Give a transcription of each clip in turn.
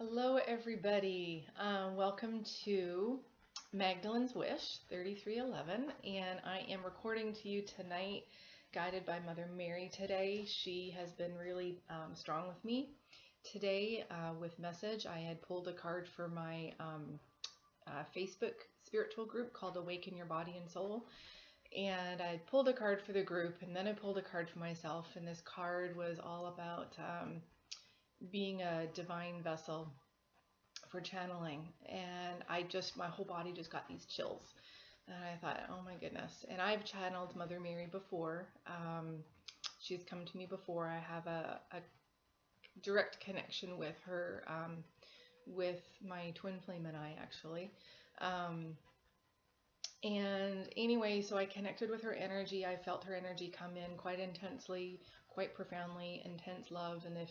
Hello, everybody. Welcome to Magdalene's Wish 3311, and I am recording to you tonight, guided by Mother Mary today. She has been really strong with me. Today, with message, I had pulled a card for my Facebook spiritual group called Awaken Your Body and Soul. And I pulled a card for the group, and then I pulled a card for myself, and this card was all about being a divine vessel for channeling. And my whole body just got these chills. And I thought, oh my goodness. And I've channeled Mother Mary before. She's come to me before. I have a direct connection with her, with my twin flame and I, actually. And anyway, so I connected with her energy. I felt her energy come in quite intensely, quite profoundly, intense love. And if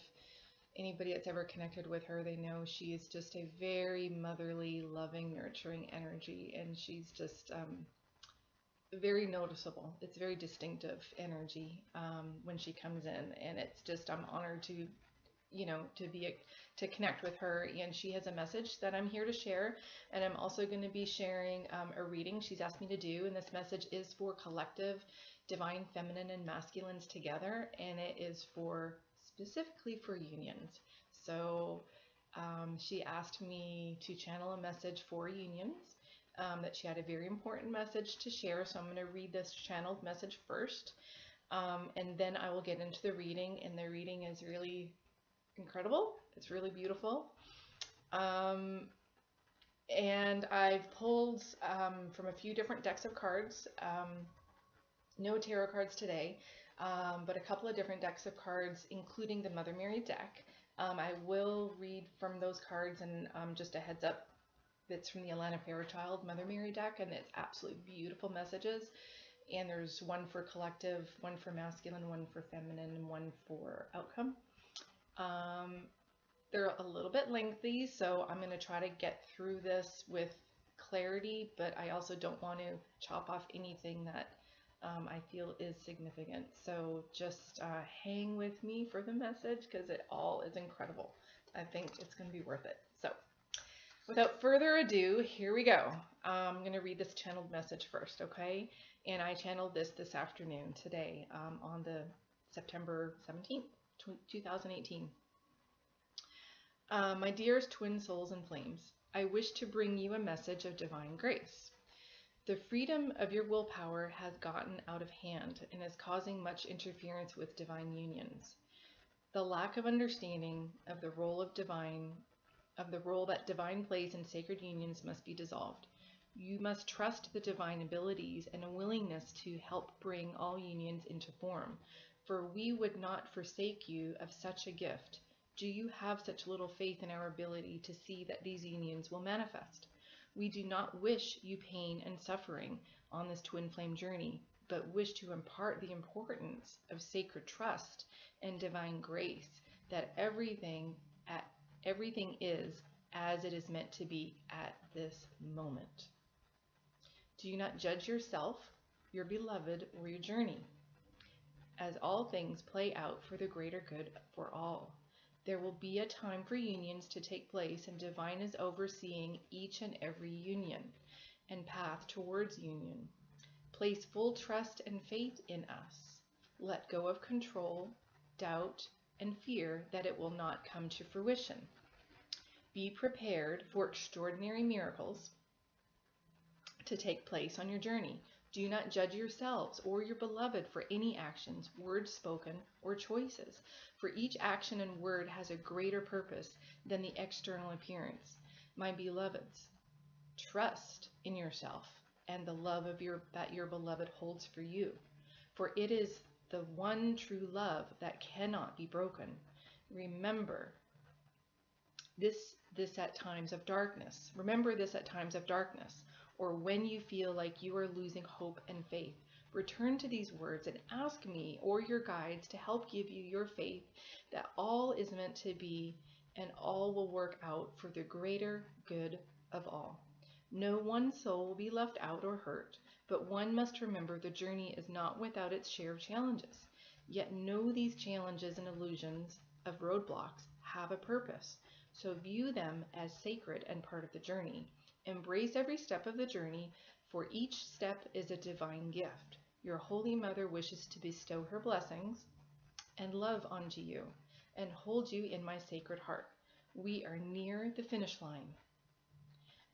anybody that's ever connected with her, they know she is just a very motherly, loving, nurturing energy, and she's just very noticeable. It's very distinctive energy when she comes in, and it's just I'm honored to, to connect with her. And she has a message that I'm here to share, and I'm also going to be sharing a reading she's asked me to do, and this message is for collective divine feminine and masculines together, and it is specifically for unions. So she asked me to channel a message for unions, that she had a very important message to share. So I'm going to read this channeled message first, and then I will get into the reading. And the reading is really incredible. It's really beautiful. And I've pulled from a few different decks of cards. No tarot cards today, but a couple of different decks of cards, including the Mother Mary deck. I will read from those cards, and just a heads up, it's from the Alana Fairchild Mother Mary deck, and it's absolutely beautiful messages. And there's one for collective, one for masculine, one for feminine, and one for outcome. They're a little bit lengthy, so I'm going to try to get through this with clarity, but I also don't want to chop off anything that I feel is significant. So just hang with me for the message, because it all is incredible. I think it's going to be worth it. So without further ado, here we go. I'm going to read this channeled message first, okay? And I channeled this afternoon, today, on the September 17th, 2018. My dearest twin souls and flames, I wish to bring you a message of divine grace. The freedom of your willpower has gotten out of hand and is causing much interference with divine unions. The lack of understanding of the role that divine plays in sacred unions must be dissolved. You must trust the divine abilities and a willingness to help bring all unions into form, for we would not forsake you of such a gift. Do you have such little faith in our ability to see that these unions will manifest? We do not wish you pain and suffering on this twin flame journey, but wish to impart the importance of sacred trust and divine grace, that everything is as it is meant to be at this moment. Do not judge yourself, your beloved, or your journey, as all things play out for the greater good for all. There will be a time for unions to take place, and divine is overseeing each and every union and path towards union. Place full trust and faith in us. Let go of control, doubt, and fear that it will not come to fruition. Be prepared for extraordinary miracles to take place on your journey. Do not judge yourselves or your beloved for any actions, words spoken, or choices, for each action and word has a greater purpose than the external appearance. My beloveds, trust in yourself and the love that your beloved holds for you, for it is the one true love that cannot be broken. Remember this at times of darkness. Remember this at times of darkness, or when you feel like you are losing hope and faith. Return to these words and ask me or your guides to help give you your faith that all is meant to be and all will work out for the greater good of all. No one soul will be left out or hurt, but one must remember the journey is not without its share of challenges. Yet know these challenges and illusions of roadblocks have a purpose. So view them as sacred and part of the journey. Embrace every step of the journey, for each step is a divine gift. Your Holy Mother wishes to bestow her blessings and love onto you and hold you in my sacred heart. We are near the finish line.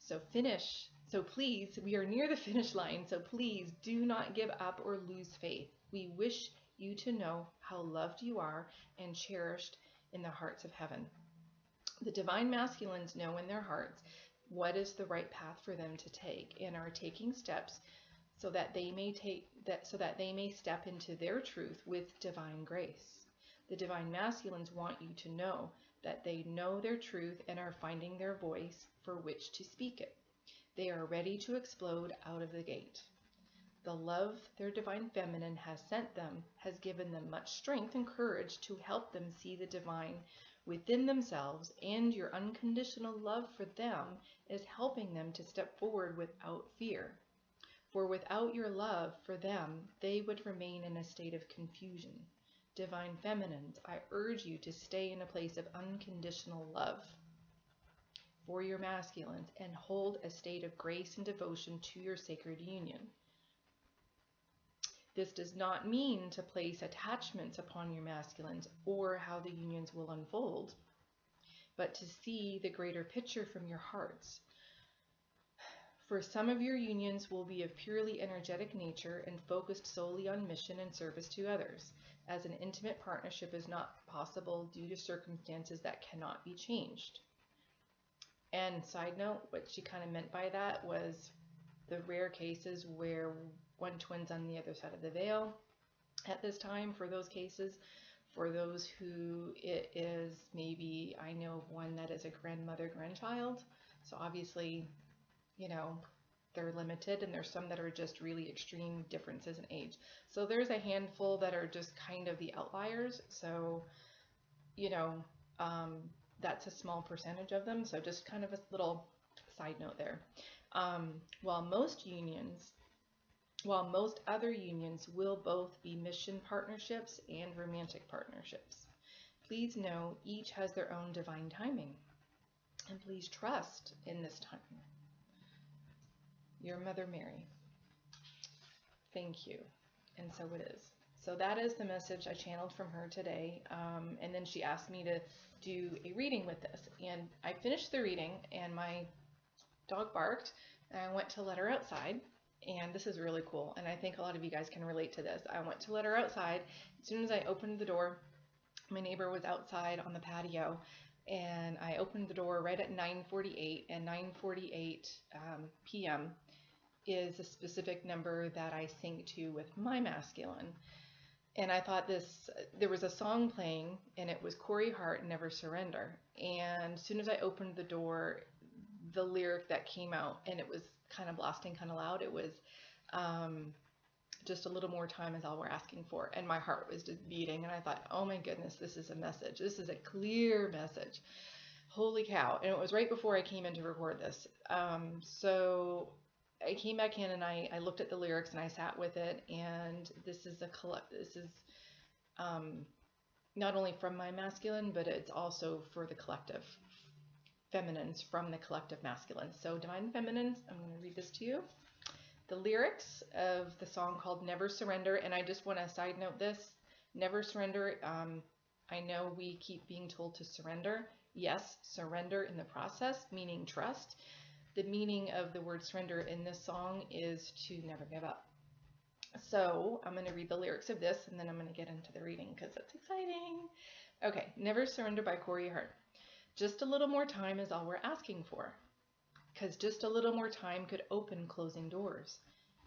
We are near the finish line, so please do not give up or lose faith. We wish you to know how loved you are and cherished in the hearts of heaven. The divine masculines know in their hearts what is the right path for them to take and are taking steps so that they may step into their truth with divine grace. The divine masculines want you to know that they know their truth and are finding their voice for which to speak it. They are ready to explode out of the gate. The love their divine feminine has sent them has given them much strength and courage to help them see the divine within themselves, and your unconditional love for them is helping them to step forward without fear. For without your love for them, they would remain in a state of confusion. Divine feminines, I urge you to stay in a place of unconditional love for your masculines and hold a state of grace and devotion to your sacred union. This does not mean to place attachments upon your masculines or how the unions will unfold, but to see the greater picture from your hearts. For some of your unions will be of purely energetic nature and focused solely on mission and service to others, as an intimate partnership is not possible due to circumstances that cannot be changed. And side note, what she kind of meant by that was the rare cases where one twin's on the other side of the veil at this time. For those cases, for those who it is, maybe I know of one that is a grandmother-grandchild, so obviously, you know, they're limited, and there's some that are just really extreme differences in age. So there's a handful that are just kind of the outliers. So, you know, that's a small percentage of them. So just kind of a little side note there. While most other unions will both be mission partnerships and romantic partnerships. Please know each has their own divine timing, and please trust in this time. Your Mother Mary. Thank you. And so it is. So that is the message I channeled from her today. And then she asked me to do a reading with this. And I finished the reading, and my dog barked, and I went to let her outside. And this is really cool. And I think a lot of you guys can relate to this. I went to let her outside. As soon as I opened the door, my neighbor was outside on the patio. And I opened the door right at 9:48, and 9:48 p.m. is a specific number that I sing to with my masculine. And I thought there was a song playing, and it was Corey Hart, Never Surrender. And as soon as I opened the door, the lyric that came out, and it was kind of blasting kind of loud, it was just a little more time is all we're asking for. And my heart was just beating, and I thought, oh my goodness, this is a message. This is a clear message. Holy cow. And it was right before I came in to record this. So I came back in, and I looked at the lyrics, and I sat with it, and this is not only from my masculine, but it's also for the collective feminines from the collective masculine. So divine feminines, I'm going to read this to you. The lyrics of the song called Never Surrender, and I just want to side note this. Never surrender. I know we keep being told to surrender. Yes, surrender in the process, meaning trust. The meaning of the word surrender in this song is to never give up. So I'm going to read the lyrics of this, and then I'm going to get into the reading because that's exciting. Okay, Never Surrender by Corey Hart. Just a little more time is all we're asking for, because just a little more time could open closing doors.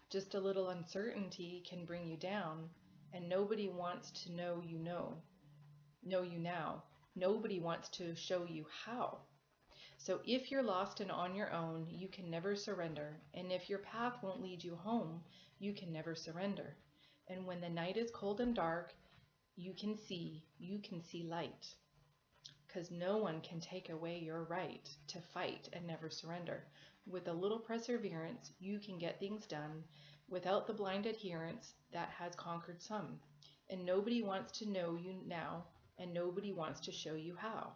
Just a little uncertainty can bring you down, and nobody wants to know you now. Nobody wants to show you how. So if you're lost and on your own, you can never surrender. And if your path won't lead you home, you can never surrender. And when the night is cold and dark, you can see light. Because no one can take away your right to fight and never surrender. With a little perseverance, you can get things done without the blind adherence that has conquered some. And nobody wants to know you now, and nobody wants to show you how.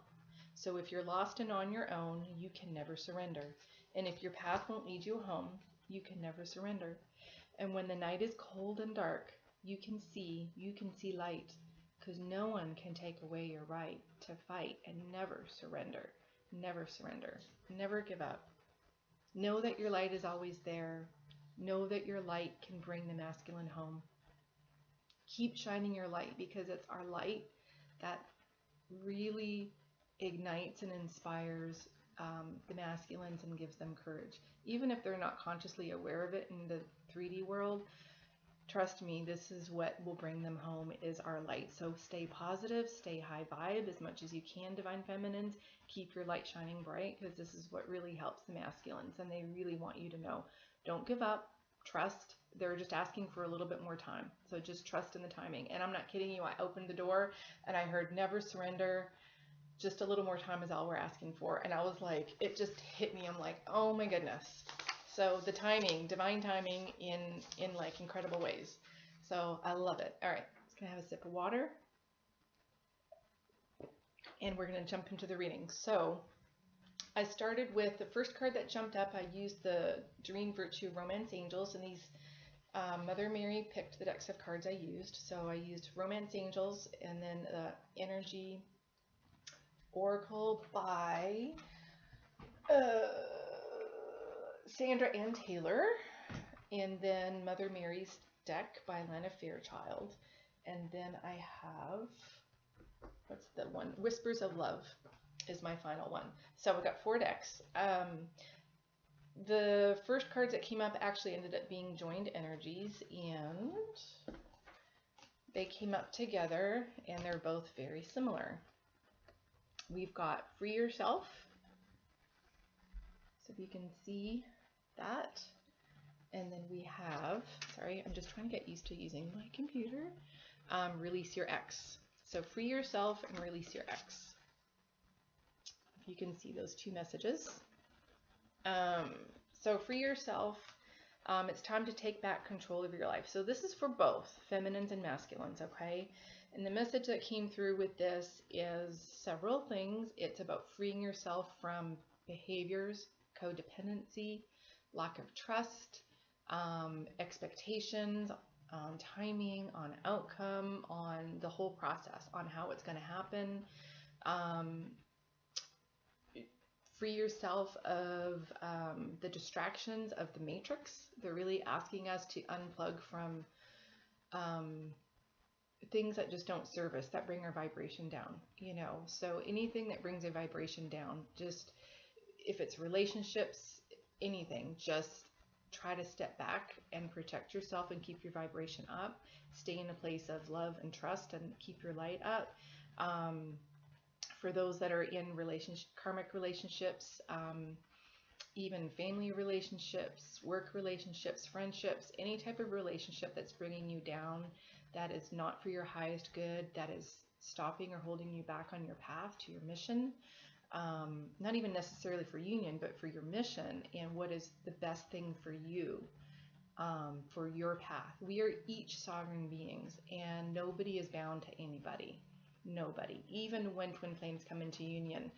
So if you're lost and on your own, you can never surrender. And if your path won't lead you home, you can never surrender. And when the night is cold and dark, you can see light, because no one can take away your right to fight, and never surrender. Never surrender. Never give up. Know that your light is always there. Know that your light can bring the masculine home. Keep shining your light, because it's our light that really ignites and inspires the masculines and gives them courage. Even if they're not consciously aware of it in the 3D world, trust me, this is what will bring them home, is our light. So stay positive, stay high vibe as much as you can, Divine Feminines. Keep your light shining bright, because this is what really helps the masculines, and they really want you to know. Don't give up. Trust. They're just asking for a little bit more time. So just trust in the timing. And I'm not kidding you. I opened the door and I heard never surrender. Just a little more time is all we're asking for. And I was like, it just hit me. I'm like, oh my goodness. So the timing, divine timing in like incredible ways. So I love it. All right, just gonna have a sip of water. And we're gonna jump into the reading. So I started with the first card that jumped up. I used the Dream Virtue Romance Angels, and these Mother Mary picked the decks of cards I used. So I used Romance Angels, and then Energy Oracle by Sandra Ann Taylor, and then Mother Mary's deck by Lana Fairchild, and then I have, what's the one? Whispers of Love is my final one. So we got 4 decks. The first cards that came up actually ended up being joined energies, and they came up together, and they're both very similar. We've got Free Yourself, so you can see that, and then we have, sorry, I'm just trying to get used to using my computer, Release Your Ex. So Free Yourself and Release Your Ex. If you can see those 2 messages. So Free Yourself, it's time to take back control of your life. So this is for both feminines and masculines, okay? And the message that came through with this is several things. It's about freeing yourself from behaviors, codependency, lack of trust, expectations, on timing, on outcome, on the whole process, on how it's going to happen. Free yourself of the distractions of the matrix. They're really asking us to unplug from things that just don't serve us, that bring our vibration down, you know. So anything that brings a vibration down, just if it's relationships, anything, just try to step back and protect yourself and keep your vibration up. Stay in a place of love and trust and keep your light up. For those that are in karmic relationships, even family relationships, work relationships, friendships, any type of relationship that's bringing you down, that is not for your highest good, that is stopping or holding you back on your path to your mission. Not even necessarily for union, but for your mission and what is the best thing for you, for your path. We are each sovereign beings, and nobody is bound to anybody. Nobody. Even when twin flames come into union,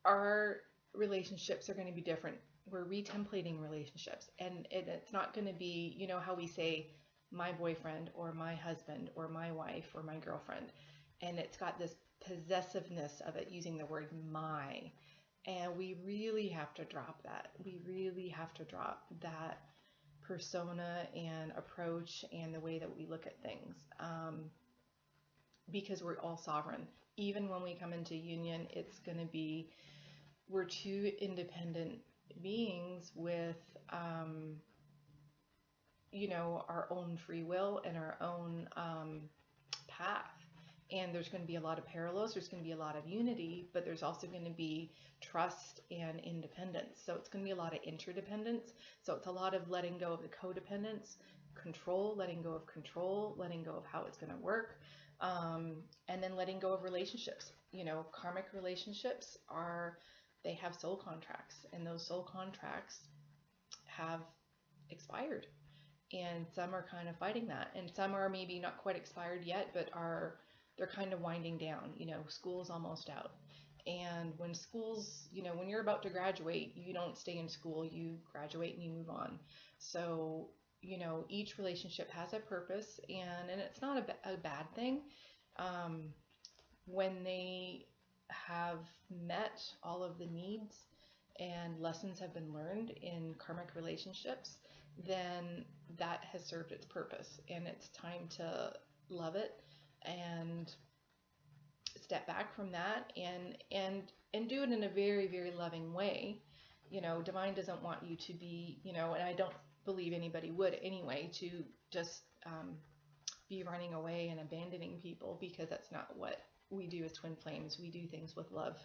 our relationships are going to be different. We're retemplating relationships, and it's not going to be, you know how we say my boyfriend or my husband or my wife or my girlfriend, and it's got this possessiveness of it, using the word my, and we really have to drop that. We really have to drop that persona and approach and the way that we look at things, because we're all sovereign. Even when we come into union, it's going to be, we're 2 independent beings with you know, our own free will and our own path. And there's going to be a lot of parallels, there's going to be a lot of unity, but there's also going to be trust and independence. So it's going to be a lot of interdependence. So it's a lot of letting go of the codependence, control, letting go of control, letting go of how it's going to work, and then letting go of relationships. You know, karmic relationships they have soul contracts, and those soul contracts have expired. And some are kind of fighting that, and some are maybe not quite expired yet, but they're kind of winding down. You know, school's almost out, And when schools, when you're about to graduate, you don't stay in school, you graduate and you move on. So, each relationship has a purpose, and it's not a bad thing. Um, when they have met all of the needs and lessons have been learned in karmic relationships, then that has served its purpose, and it's time to love it and step back from that and do it in a very, very loving way. Divine doesn't want you to be, and I don't believe anybody would anyway, to just be running away and abandoning people, because that's not what we do as twin flames. We do things with love.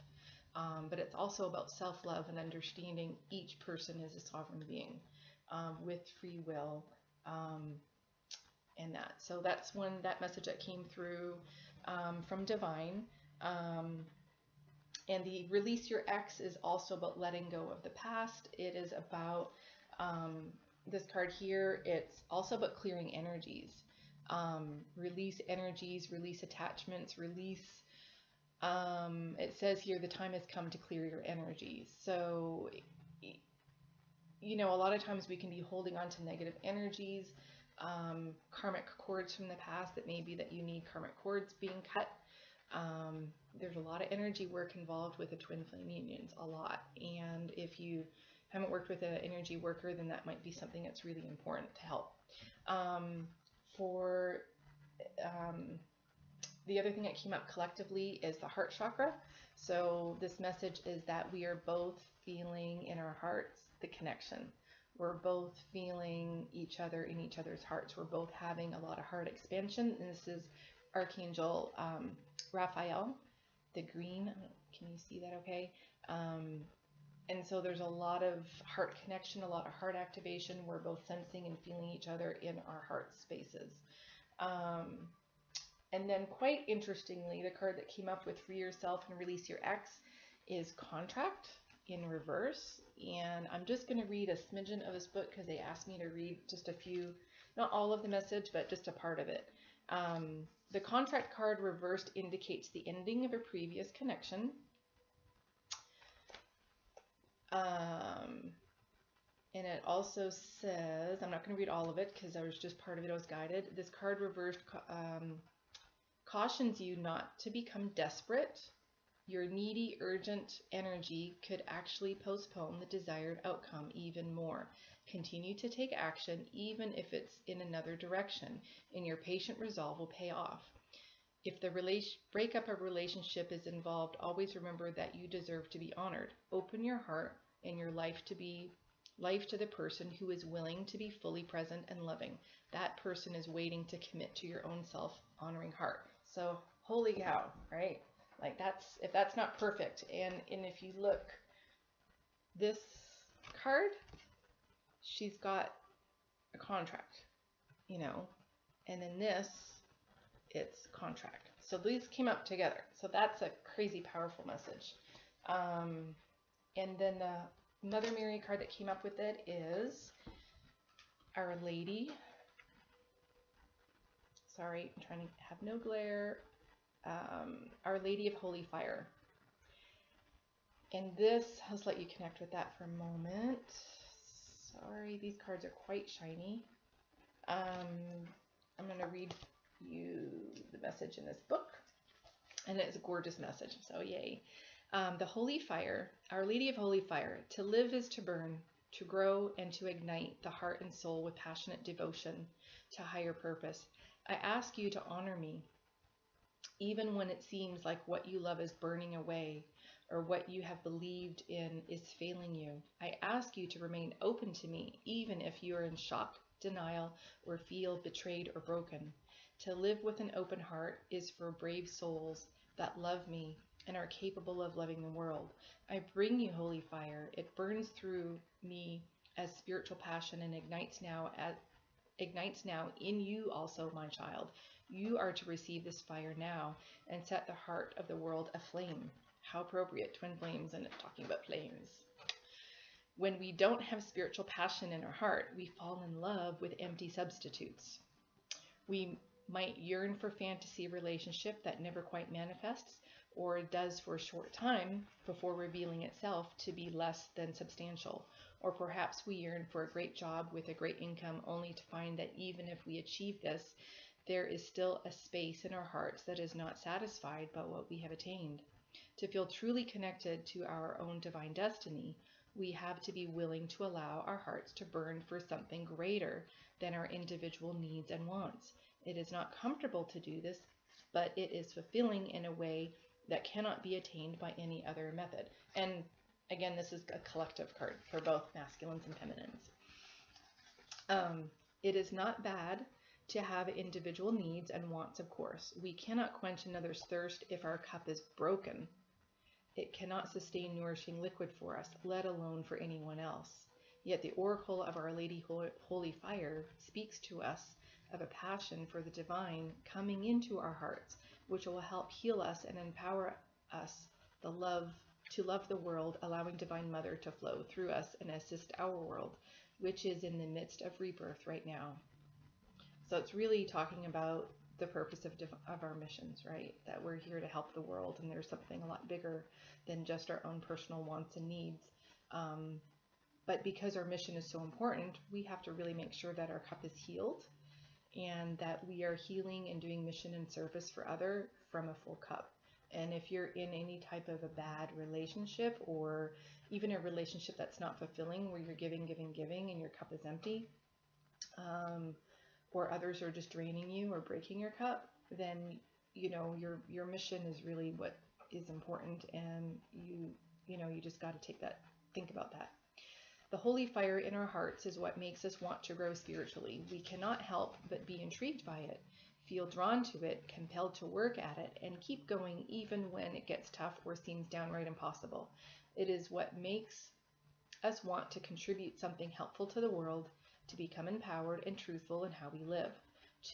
But it's also about self-love and understanding each person is a sovereign being with free will, and that. So that's that message that came through from Divine. And the release your ex is also about letting go of the past. It is about this card here. It's also about clearing energies. Release energies, release attachments, release. It says here the time has come to clear your energies. So, a lot of times we can be holding on to negative energies, karmic cords from the past. That may be that you need karmic cords being cut. There's a lot of energy work involved with the twin flame unions, a lot. And if you haven't worked with an energy worker, then that might be something that's really important to help. The other thing that came up collectively is the heart chakra. So this message is that we are both feeling in our hearts the connection. We're both feeling each other in each other's hearts. We're both having a lot of heart expansion. And this is Archangel Raphael, the green. Can you see that okay? And so there's a lot of heart connection, a lot of heart activation. We're both sensing and feeling each other in our heart spaces. And then quite interestingly, the card that came up with Free Yourself and Release Your Ex is Contract in reverse. And I'm just going to read a smidgen of this book because they asked me to read just a few, not all of the message, but just a part of it. The Contract card reversed indicates the ending of a previous connection. And it also says, I'm not going to read all of it because I was just part of it, I was guided. This card reversed cautions you not to become desperate. Your needy, urgent energy could actually postpone the desired outcome even more. Continue to take action even if it's in another direction, and your patient resolve will pay off. If the breakup of relationship is involved, always remember that you deserve to be honored. Open your heart and your life to the person who is willing to be fully present and loving. That person is waiting to commit to your own self-honoring heart. So, holy cow, right? Like if that's not perfect. And if you look, this card, she's got a contract, and then this, it's contract. So these came up together. So that's a crazy powerful message. And then another Mary card that came up with it is Our Lady. Sorry, I'm trying to have no glare. Our Lady of Holy Fire. And this, I'll just let you connect with that for a moment. Sorry, these cards are quite shiny. I'm going to read you the message in this book. And it's a gorgeous message, so yay. The Holy Fire, Our Lady of Holy Fire. To live is to burn, to grow and to ignite the heart and soul with passionate devotion to higher purpose. I ask you to honor me, even when it seems like what you love is burning away or what you have believed in is failing you. I ask you to remain open to me, even if you are in shock, denial, or feel betrayed or broken. To live with an open heart is for brave souls that love me and are capable of loving the world. I bring you holy fire. It burns through me as spiritual passion and ignites now in you also, my child. You are to receive this fire now and set the heart of the world aflame. How appropriate, twin flames, and talking about flames. When we don't have spiritual passion in our heart, we fall in love with empty substitutes. We might yearn for fantasy relationship that never quite manifests, or does for a short time before revealing itself to be less than substantial. Or perhaps we yearn for a great job with a great income only to find that even if we achieve this, there is still a space in our hearts that is not satisfied by what we have attained. To feel truly connected to our own divine destiny, we have to be willing to allow our hearts to burn for something greater than our individual needs and wants. It is not comfortable to do this, but it is fulfilling in a way that cannot be attained by any other method. And again, this is a collective card for both masculines and feminines. It is not bad to have individual needs and wants, of course. We cannot quench another's thirst if our cup is broken. It cannot sustain nourishing liquid for us, let alone for anyone else. Yet the oracle of Our Lady Holy Fire speaks to us of a passion for the divine coming into our hearts, which will help heal us and empower us to love the world, allowing Divine Mother to flow through us and assist our world, which is in the midst of rebirth right now. So it's really talking about the purpose of our missions, right? That we're here to help the world, and there's something a lot bigger than just our own personal wants and needs. But because our mission is so important, we have to really make sure that our cup is healed and that we are healing and doing mission and service for other from a full cup. And if you're in any type of a bad relationship, or even a relationship that's not fulfilling, where you're giving, and your cup is empty, or others are just draining you or breaking your cup, then your mission is really what is important, and you just got to think about that. The holy fire in our hearts is what makes us want to grow spiritually. We cannot help but be intrigued by it, feel drawn to it, compelled to work at it, and keep going even when it gets tough or seems downright impossible. It is what makes us want to contribute something helpful to the world, to become empowered and truthful in how we live,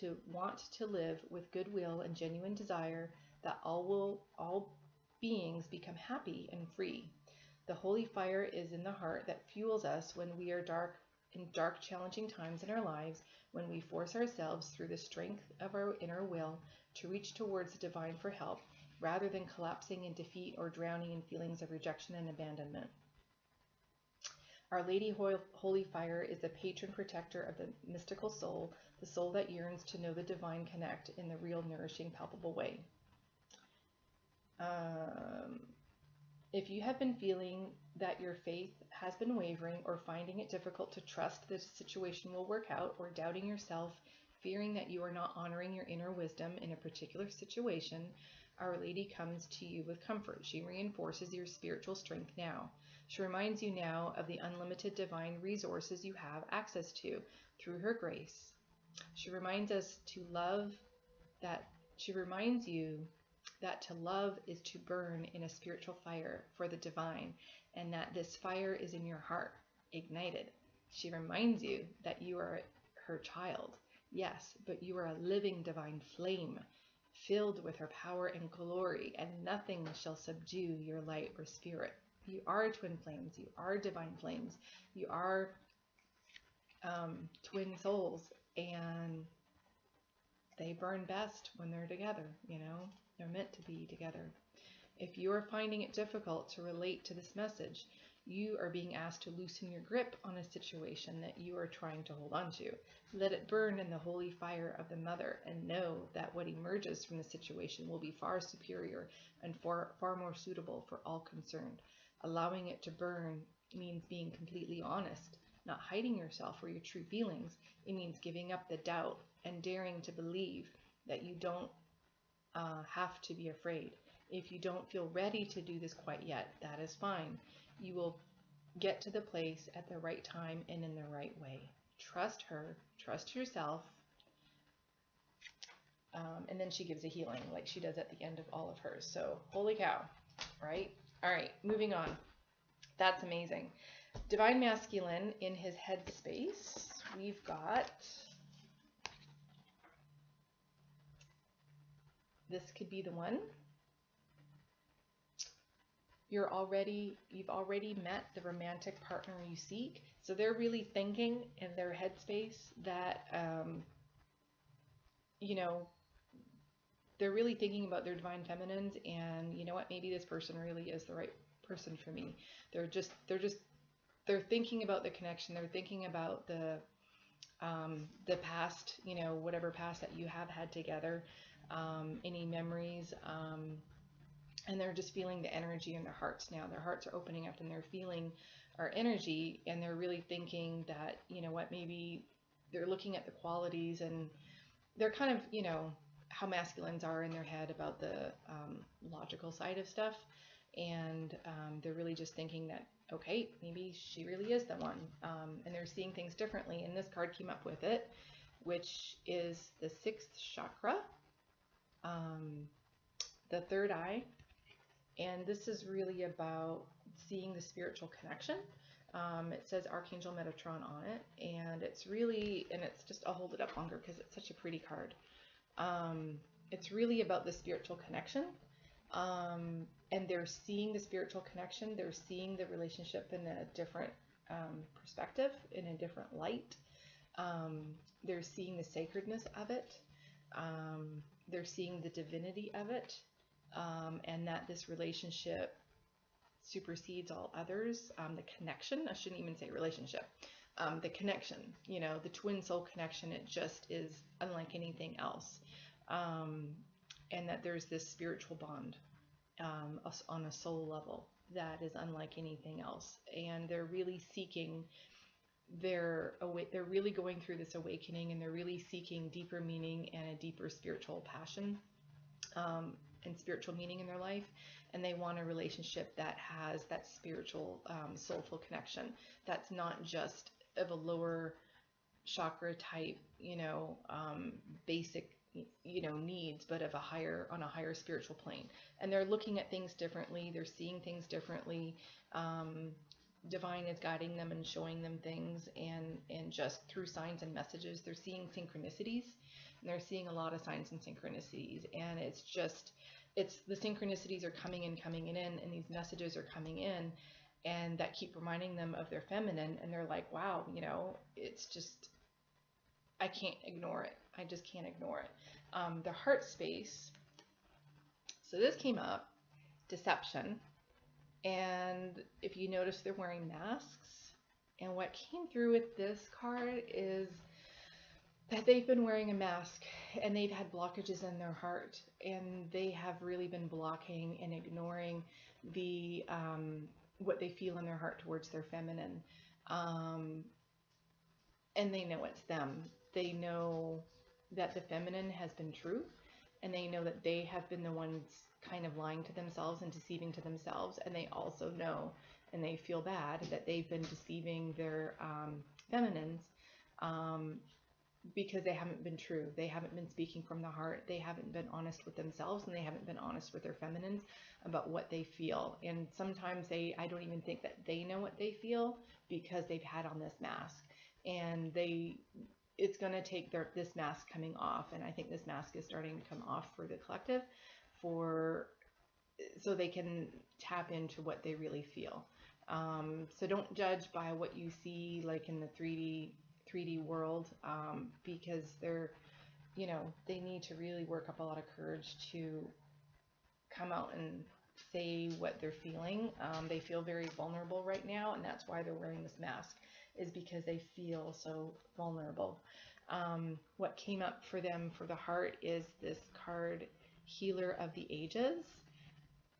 to want to live with goodwill and genuine desire that all beings become happy and free. The holy fire is in the heart that fuels us when we are in dark, challenging times in our lives, when we force ourselves through the strength of our inner will to reach towards the divine for help, rather than collapsing in defeat or drowning in feelings of rejection and abandonment. Our Lady Holy Fire is the patron protector of the mystical soul, the soul that yearns to know the divine connect in the real, nourishing, palpable way. If you have been feeling that your faith has been wavering, or finding it difficult to trust the situation will work out, or doubting yourself, fearing that you are not honoring your inner wisdom in a particular situation, Our Lady comes to you with comfort. She reinforces your spiritual strength now. She reminds you now of the unlimited divine resources you have access to through her grace. She reminds you that to love is to burn in a spiritual fire for the divine, and that this fire is in your heart, ignited. She reminds you that you are her child, yes, but you are a living divine flame, filled with her power and glory, and nothing shall subdue your light or spirit. You are twin flames, you are divine flames, you are twin souls, and they burn best when they're together, They're meant to be together. If you are finding it difficult to relate to this message, you are being asked to loosen your grip on a situation that you are trying to hold on to. Let it burn in the holy fire of the Mother, and know that what emerges from the situation will be far superior and far more suitable for all concerned. Allowing it to burn means being completely honest, not hiding yourself or your true feelings. It means giving up the doubt and daring to believe that you don't have to be afraid. If you don't feel ready to do this quite yet, that is fine. You will get to the place at the right time and in the right way. Trust her, trust yourself. And then she gives a healing like she does at the end of all of hers. So, holy cow, right? All right, moving on. That's amazing. Divine Masculine in his headspace, we've got, this could be the one. You've already met the romantic partner you seek. So they're really thinking in their headspace that, they're really thinking about their divine feminines, and you know what, maybe this person really is the right person for me. They're thinking about the connection. They're thinking about the past, you know, whatever past that you have had together, any memories, and they're just feeling the energy in their hearts now. Their hearts are opening up and they're feeling our energy, and they're really thinking that, you know what, maybe they're looking at the qualities, and they're kind of, you know, how masculines are in their head about the logical side of stuff. And they're really just thinking that, okay, maybe she really is the one. And they're seeing things differently. And this card came up with it, which is the sixth chakra, the third eye. And this is really about seeing the spiritual connection. It says Archangel Metatron on it, and it's really, and it's just, I'll hold it up longer because it's such a pretty card. It's really about the spiritual connection, and they're seeing the spiritual connection. They're seeing the relationship in a different perspective, in a different light. They're seeing the sacredness of it. They're seeing the divinity of it, and that this relationship supersedes all others. The connection, I shouldn't even say relationship, the connection, you know, the twin soul connection, it just is unlike anything else. And that there's this spiritual bond on a soul level that is unlike anything else. And they're really seeking they're really going through this awakening, and they're really seeking deeper meaning and a deeper spiritual passion, and spiritual meaning in their life. And they want a relationship that has that spiritual, soulful connection. That's not just of a lower chakra type, you know, basic, you know, needs, but of on a higher spiritual plane. And they're looking at things differently. They're seeing things differently. Divine is guiding them and showing them things, and just through signs and messages, they're seeing synchronicities, and they're seeing a lot of signs and synchronicities. And it's the synchronicities are coming in, and these messages are coming in, and that keep reminding them of their feminine. And they're like, wow, you know, it's just, I can't ignore it. I just can't ignore it. Their heart space. So this came up, deception. And if you notice, they're wearing masks. And what came through with this card is that they've been wearing a mask, and they've had blockages in their heart, and they have really been blocking and ignoring the what they feel in their heart towards their feminine. And they know it's them. They know that the feminine has been true, and they know that they have been the ones kind of lying to themselves and deceiving to themselves. And they also know, and they feel bad that they've been deceiving their feminines, because they haven't been true. They haven't been speaking from the heart. They haven't been honest with themselves, and they haven't been honest with their feminines about what they feel. And sometimes I don't even think that they know what they feel, because they've had on this mask. And it's going to take this mask coming off. And I think this mask is starting to come off for the collective, so they can tap into what they really feel. So don't judge by what you see, like in the 3D world, because they're, you know, they need to really work up a lot of courage to come out and say what they're feeling. They feel very vulnerable right now, and that's why they're wearing this mask, is because they feel so vulnerable. What came up for them for the heart is this card, Healer of the Ages.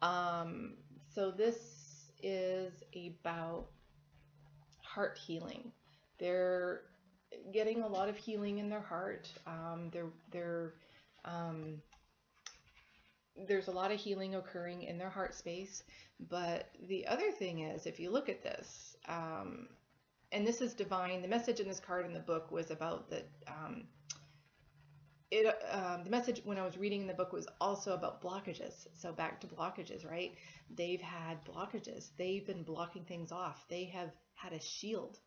So this is about heart healing. They're getting a lot of healing in their heart. There's a lot of healing occurring in their heart space. But the other thing is, if you look at this, and this is divine, the message in this card in the book was about that. The message when I was reading the book was also about blockages. So back to blockages, right? They've had blockages. They've been blocking things off. They have had a shield.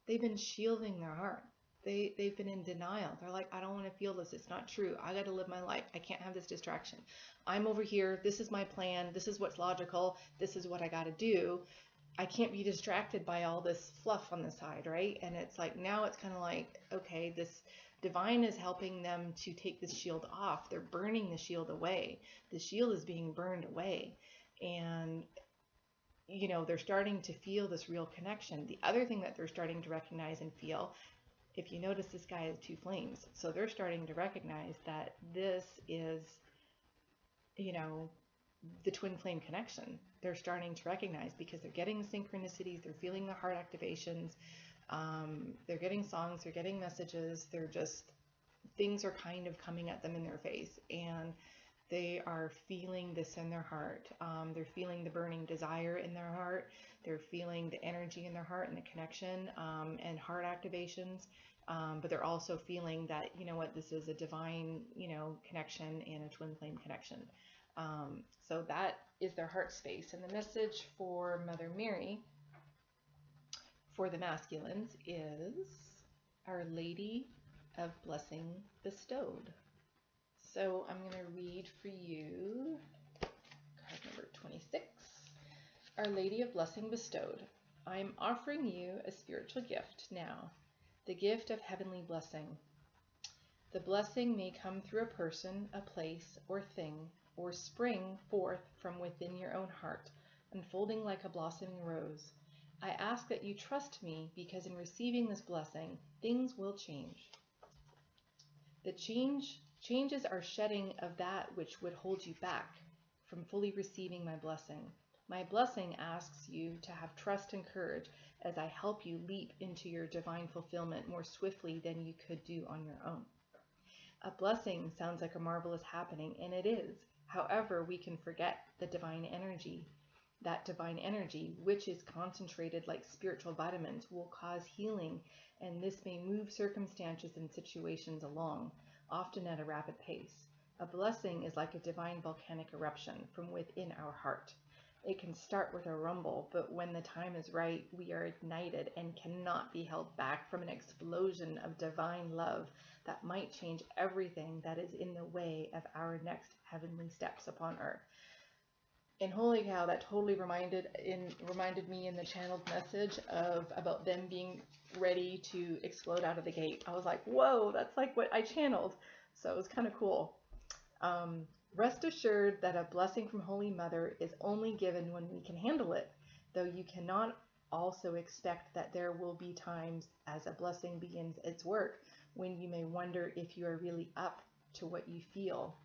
They've been shielding their heart. They've been in denial. They're like, I don't want to feel this. It's not true. I got to live my life. I can't have this distraction. I'm over here. This is my plan. This is what's logical. This is what I got to do. I can't be distracted by all this fluff on the side, right? And it's like, now it's kind of like, okay, Divine is helping them to take this shield off. They're burning the shield away. The shield is being burned away. And, you know, they're starting to feel this real connection. The other thing that they're starting to recognize and feel, if you notice, this guy has 2 flames. So they're starting to recognize that this is, you know, the twin flame connection. They're starting to recognize, because they're getting synchronicities, they're feeling the heart activations, they're getting songs, they're getting messages, they're just, things are kind of coming at them in their face, and they are feeling this in their heart. They're feeling the burning desire in their heart. They're feeling the energy in their heart and the connection, and heart activations. But they're also feeling that, you know what, this is a divine, you know, connection and a twin flame connection. So that is their heart space. And the message for Mother Mary for the masculines is Our Lady of Blessing Bestowed. So I'm going to read for you card number 26. Our Lady of Blessing Bestowed. I am offering you a spiritual gift now, the gift of heavenly blessing. The blessing may come through a person, a place, or thing, or spring forth from within your own heart, unfolding like a blossoming rose. I ask that you trust me, because in receiving this blessing, things will change. The changes are shedding of that which would hold you back from fully receiving my blessing. My blessing asks you to have trust and courage as I help you leap into your divine fulfillment more swiftly than you could do on your own. A blessing sounds like a marvelous happening, and it is. However, we can forget the divine energy. That divine energy, which is concentrated like spiritual vitamins, will cause healing, and this may move circumstances and situations along, often at a rapid pace. A blessing is like a divine volcanic eruption from within our heart. It can start with a rumble, but when the time is right, we are ignited and cannot be held back from an explosion of divine love that might change everything that is in the way of our next heavenly steps upon earth. And holy cow, that totally reminded me in the channeled message about them being ready to explode out of the gate. I was like, whoa, that's like what I channeled. So it was kind of cool. Rest assured that a blessing from Holy Mother is only given when we can handle it, though you cannot also expect that there will be times as a blessing begins its work when you may wonder if you are really up to what you feel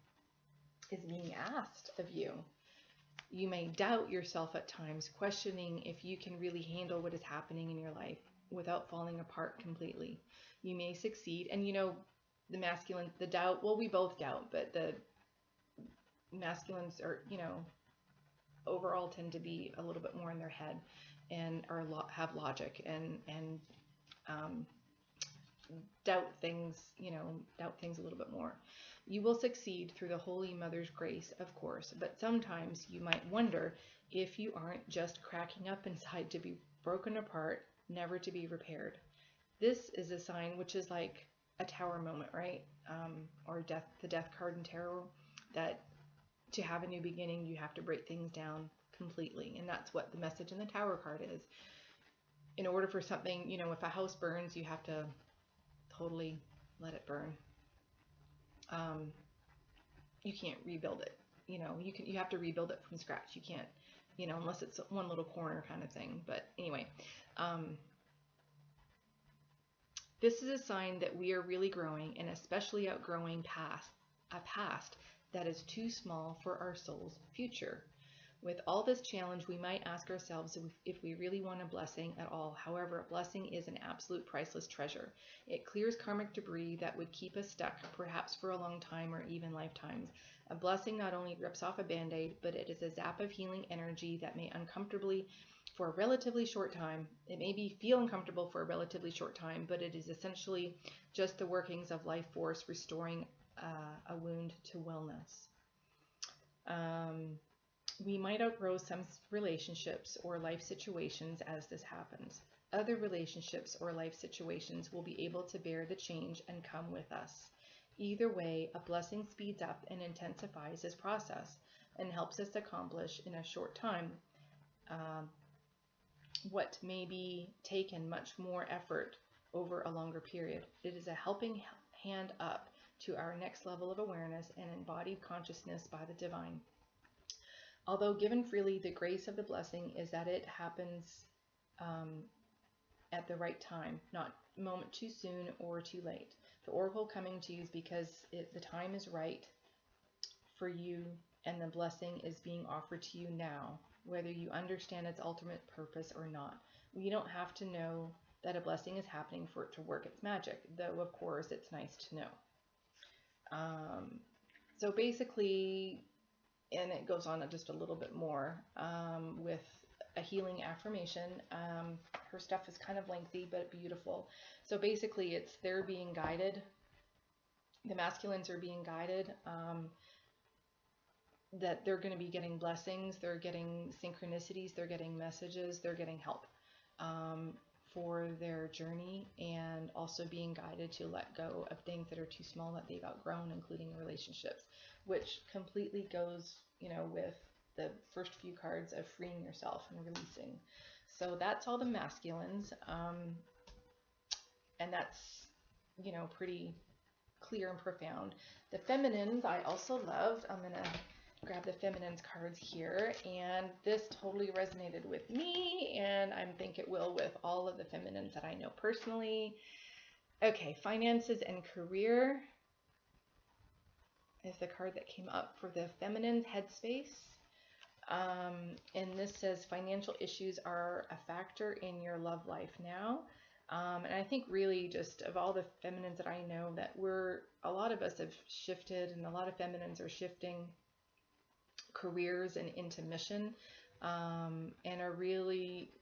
is being asked of you. You may doubt yourself at times, questioning if you can really handle what is happening in your life without falling apart completely. You may succeed, and you know, the masculine, the doubt, well, we both doubt, but the masculines are, you know, overall tend to be a little bit more in their head and have logic and doubt things, you know, doubt things a little bit more. You will succeed through the Holy Mother's grace, of course, but sometimes you might wonder if you aren't just cracking up inside to be broken apart, never to be repaired. This is a sign which is like a tower moment, right? Or death, the death card in tarot, that to have a new beginning, you have to break things down completely. And that's what the message in the tower card is. In order for something, you know, if a house burns, you have to totally let it burn. You can't rebuild it. You know, you have to rebuild it from scratch. You can't, you know, unless it's one little corner kind of thing. But anyway, this is a sign that we are really growing, and especially outgrowing a past that is too small for our soul's future. With all this challenge, we might ask ourselves if we really want a blessing at all. However, a blessing is an absolute priceless treasure. It clears karmic debris that would keep us stuck, perhaps for a long time or even lifetimes. A blessing not only rips off a band-aid, but it is a zap of healing energy that may uncomfortably for a relatively short time. It may feel uncomfortable for a relatively short time, but it is essentially just the workings of life force restoring a wound to wellness. We might outgrow some relationships or life situations as this happens. Other relationships or life situations will be able to bear the change and come with us. Either way, a blessing speeds up and intensifies this process and helps us accomplish in a short time what may be taken much more effort over a longer period. It is a helping hand up to our next level of awareness and embodied consciousness by the divine. Although given freely, the grace of the blessing is that it happens at the right time, not a moment too soon or too late. The oracle coming to you is because the time is right for you, and the blessing is being offered to you now, whether you understand its ultimate purpose or not. You don't have to know that a blessing is happening for it to work its magic, though of course it's nice to know. So basically, and it goes on just a little bit more with a healing affirmation. Her stuff is kind of lengthy but beautiful. So basically they're being guided. The masculines are being guided, that they're going to be getting blessings, they're getting synchronicities, they're getting messages, they're getting help for their journey, and also being guided to let go of things that are too small that they've outgrown, including relationships, which completely goes, with the first few cards of freeing yourself and releasing. So that's all the masculines, and that's, pretty clear and profound. The feminines I also loved. I'm going to grab the feminines cards here, and this totally resonated with me, and I think it will with all of the feminines that I know personally. Okay, finances and career is the card that came up for the feminine headspace. And this says financial issues are a factor in your love life now. And I think really just of all the feminines that I know, that a lot of us have shifted, and a lot of feminines are shifting careers and into mission, and are really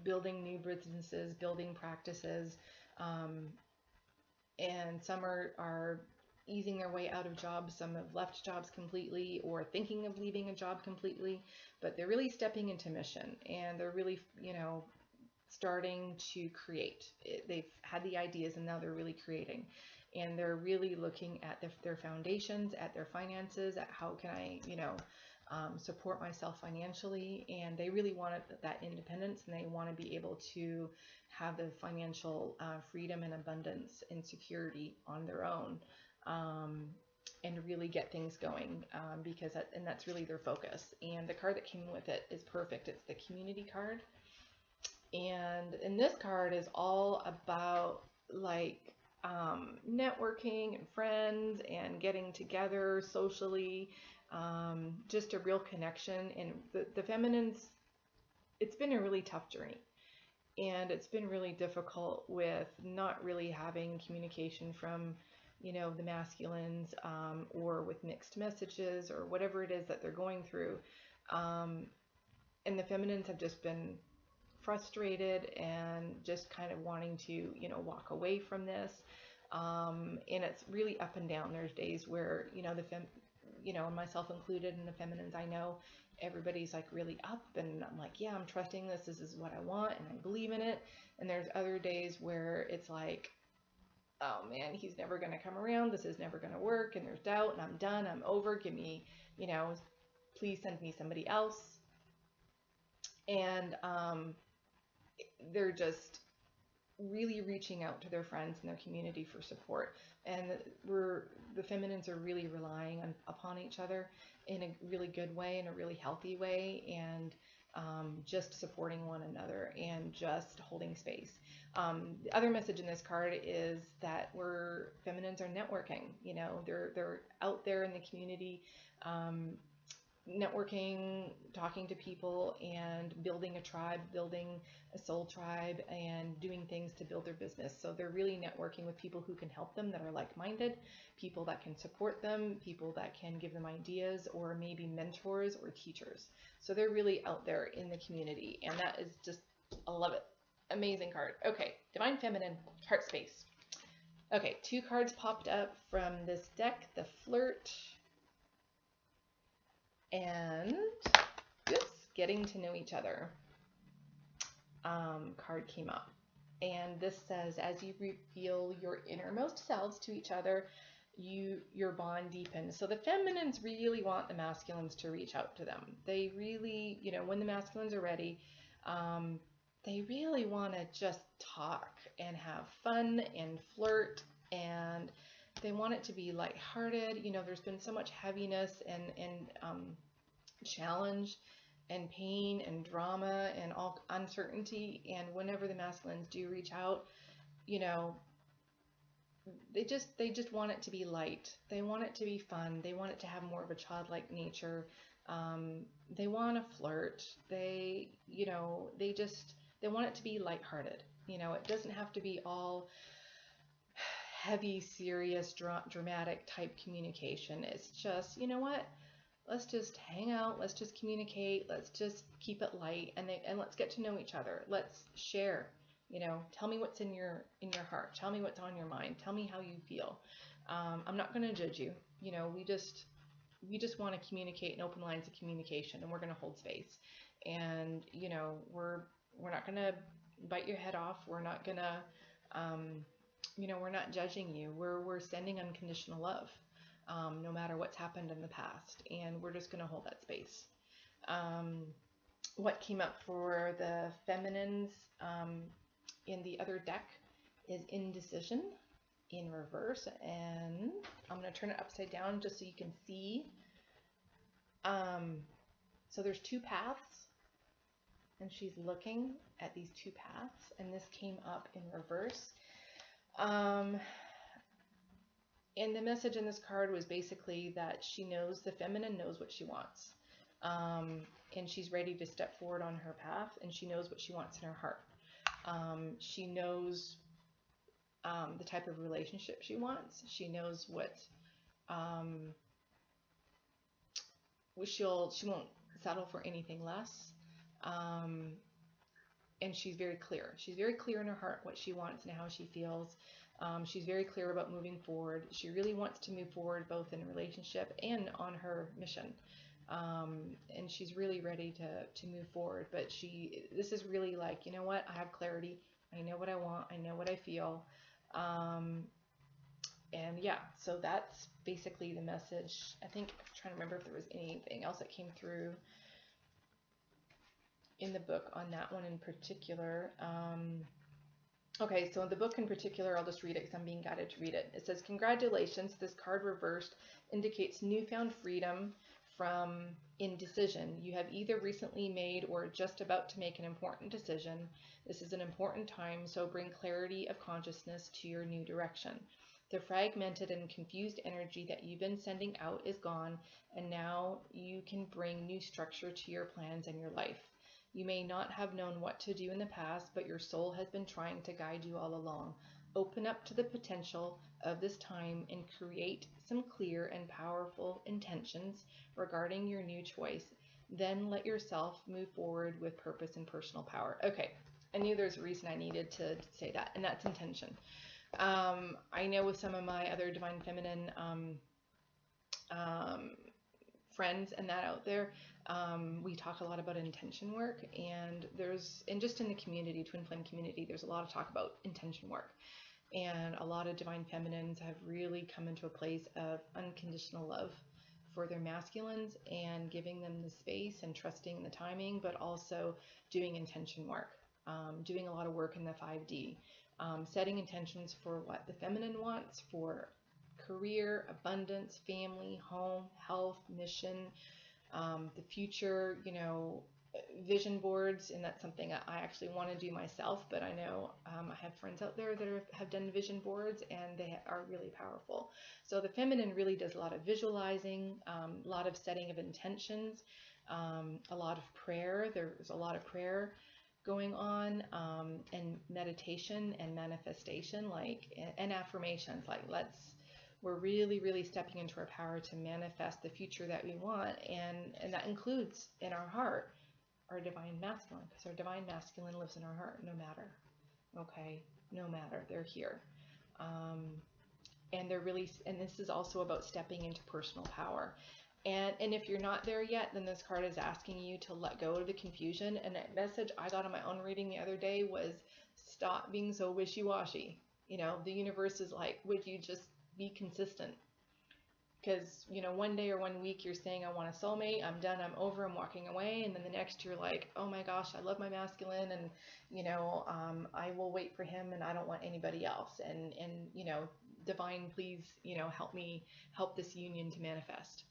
building new businesses, building practices, and some are easing their way out of jobs. Some have left jobs completely or thinking of leaving a job completely, but they're really stepping into mission, and they're really, starting to create. They've had the ideas, and now they're really creating, and they're really looking at their foundations, at their finances, at how can I, support myself financially, and they really want that independence, and they want to be able to have the financial freedom and abundance and security on their own, and really get things going, because that's really their focus. And the card that came with it is perfect. It's the community card, and this card is all about networking and friends and getting together socially, just a real connection. And the feminines, it's been a really tough journey, and it's been really difficult with not really having communication from the masculines, or with mixed messages or whatever it is that they're going through, and the feminines have just been frustrated and just kind of wanting to walk away from this, and it's really up and down. There's days where myself included, and the feminines I know, everybody's really up, and I'm like, yeah, I'm trusting this is what I want, and I believe in it. And there's other days where it's like, oh man, he's never going to come around, this is never going to work, and there's doubt, and I'm done, I'm over, give me, please send me somebody else. And they're just really reaching out to their friends and their community for support, and the feminines are really relying upon each other in a really good way, in a really healthy way, and just supporting one another and just holding space. The other message in this card is that feminines are networking. They're out there in the community, networking, talking to people, and building a tribe, building a soul tribe, and doing things to build their business. So they're really networking with people who can help them, that are like-minded, people that can support them, people that can give them ideas, or maybe mentors or teachers. So they're really out there in the community, and that is just, I love it. Amazing card. Okay, Divine Feminine, Heart Space. Okay, 2 cards popped up from this deck, the Flirt and Getting to Know Each Other card came up. And this says, as you reveal your innermost selves to each other, your bond deepens. So the feminines really want the masculines to reach out to them. They really, when the masculines are ready, they really want to just talk and have fun and flirt and They want it to be lighthearted. You know, there's been so much heaviness and challenge and pain and drama and all uncertainty. And whenever the masculines do reach out, you know, they just want it to be light. They want it to be fun. They want it to have more of a childlike nature. They want to flirt. They want it to be lighthearted. You know, it doesn't have to be all heavy, serious, dramatic type communication. It's just, you know what? Let's just hang out. Let's just communicate. Let's just keep it light, and let's get to know each other. Let's share. You know, tell me what's in your heart. Tell me what's on your mind. Tell me how you feel. I'm not going to judge you. You know, we just want to communicate and open lines of communication, and we're going to hold space. And you know, we're not going to bite your head off. We're not going to you know, we're not judging you. We're sending unconditional love, no matter what's happened in the past, and we're just going to hold that space. What came up for the feminines in the other deck is indecision in reverse, and I'm going to turn it upside down just so you can see. So there's two paths, and she's looking at these two paths, and this came up in reverse. And the message in this card was basically that she knows, the feminine knows what she wants. And she's ready to step forward on her path, and she knows what she wants in her heart. She knows the type of relationship she wants. She knows what she won't settle for anything less. And she's very clear. She's very clear in her heart what she wants and how she feels. She's very clear about moving forward. She really wants to move forward both in a relationship and on her mission. And she's really ready to move forward. But this is really like, you know what? I have clarity. I know what I want. I know what I feel. And yeah, so that's basically the message. I think I'm trying to remember if there was anything else that came through in the book on that one in particular. Okay, so in the book in particular, I'll just read it because I'm being guided to read it. It says, congratulations, this card reversed indicates newfound freedom from indecision. You have either recently made or just about to make an important decision. This is an important time, so bring clarity of consciousness to your new direction. The fragmented and confused energy that you've been sending out is gone, and now you can bring new structure to your plans and your life. You may not have known what to do in the past, but your soul has been trying to guide you all along. Open up to the potential of this time and create some clear and powerful intentions regarding your new choice. Then let yourself move forward with purpose and personal power. Okay, I knew there's a reason I needed to say that, and that's intention. I know with some of my other Divine Feminine friends and that out there, we talk a lot about intention work, and just in the community, Twin Flame community, there's a lot of talk about intention work, and a lot of Divine Feminines have really come into a place of unconditional love for their masculines and giving them the space and trusting the timing, but also doing intention work, doing a lot of work in the 5D, setting intentions for what the feminine wants for career, abundance, family, home, health, mission, the future, you know, vision boards. And that's something that I actually want to do myself, but I know I have friends out there that have done vision boards, and they are really powerful. So the feminine really does a lot of visualizing, a lot of setting of intentions, a lot of prayer. There's a lot of prayer going on, and meditation and manifestation, and affirmations, we're really, really stepping into our power to manifest the future that we want, and that includes in our heart our divine masculine, because our divine masculine lives in our heart, no matter. Okay, no matter, they're here, and this is also about stepping into personal power. And if you're not there yet, then this card is asking you to let go of the confusion. And that message I got in my own reading the other day was, stop being so wishy-washy. You know, the universe is like, would you just be consistent? Because, you know, one day or 1 week you're saying, I want a soulmate, I'm done, I'm over, I'm walking away. And then the next you're like, oh my gosh, I love my masculine, and, you know, I will wait for him, and I don't want anybody else. And you know, divine, please, help this union to manifest.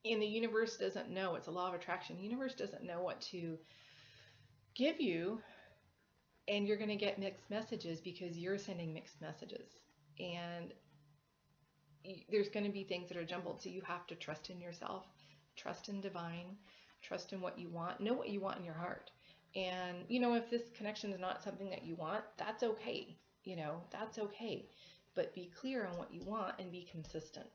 And the universe doesn't know. It's a law of attraction. The universe doesn't know what to give you, and you're going to get mixed messages because you're sending mixed messages. And there's going to be things that are jumbled. So you have to trust in yourself, trust in divine, trust in what you want, know what you want in your heart. And, if this connection is not something that you want, that's okay. That's okay. But be clear on what you want and be consistent.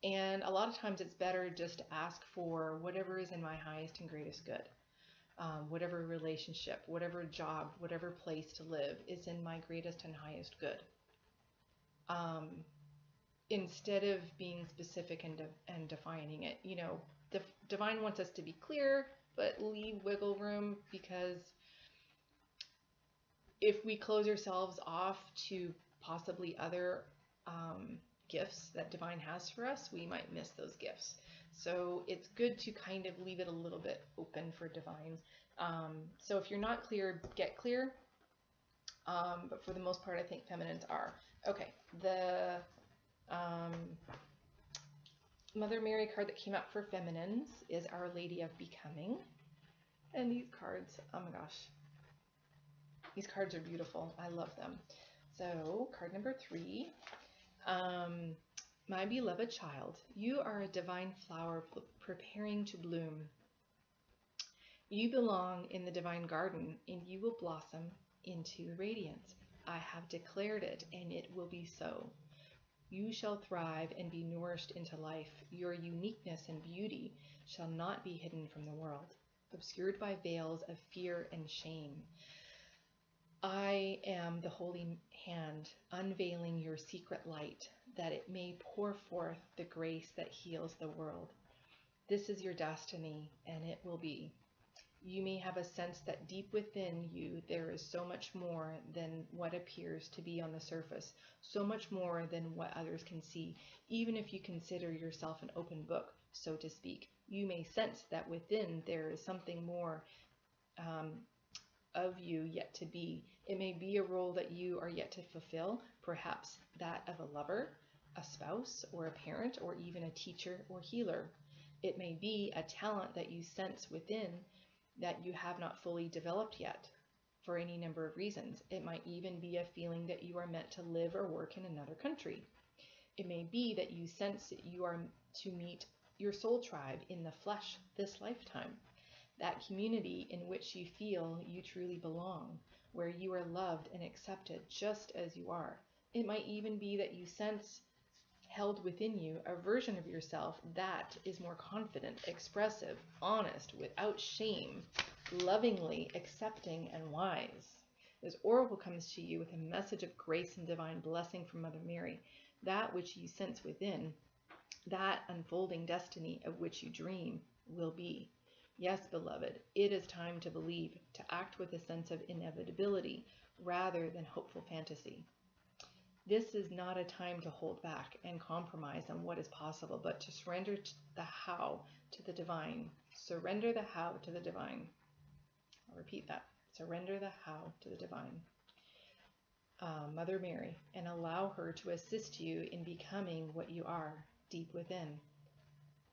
And a lot of times it's better just to ask for whatever is in my highest and greatest good. Whatever relationship, whatever job, whatever place to live is in my greatest and highest good. Instead of being specific and defining it, divine wants us to be clear, but leave wiggle room, because if we close ourselves off to possibly other gifts that divine has for us, we might miss those gifts. So it's good to kind of leave it a little bit open for divine. So if you're not clear, get clear. But for the most part, I think feminines are. Okay, the Mother Mary card that came up for feminines is Our Lady of Becoming. And these cards, oh my gosh, these cards are beautiful. I love them. So card number 3. My beloved child, you are a divine flower preparing to bloom. You belong in the divine garden, and you will blossom into radiance. I have declared it, and it will be so. You shall thrive and be nourished into life. Your uniqueness and beauty shall not be hidden from the world, obscured by veils of fear and shame. I am the holy hand, unveiling your secret light, that it may pour forth the grace that heals the world. This is your destiny, and it will be. You may have a sense that deep within you there is so much more than what appears to be on the surface, so much more than what others can see. Even if you consider yourself an open book, so to speak, you may sense that within there is something more of you yet to be. It may be a role that you are yet to fulfill, perhaps that of a lover, a spouse, or a parent, or even a teacher or healer. It may be a talent that you sense within that you have not fully developed yet for any number of reasons. It might even be a feeling that you are meant to live or work in another country. It may be that you sense that you are to meet your soul tribe in the flesh this lifetime, that community in which you feel you truly belong, where you are loved and accepted just as you are. It might even be that you sense held within you a version of yourself that is more confident, expressive, honest, without shame, lovingly accepting, and wise. This oracle comes to you with a message of grace and divine blessing from Mother Mary. That which you sense within, that unfolding destiny of which you dream, will be. Yes, beloved, it is time to believe, to act with a sense of inevitability rather than hopeful fantasy. This is not a time to hold back and compromise on what is possible, but to surrender the how to the divine. Surrender the how to the divine. I'll repeat that. Surrender the how to the divine. Mother Mary, and allow her to assist you in becoming what you are deep within.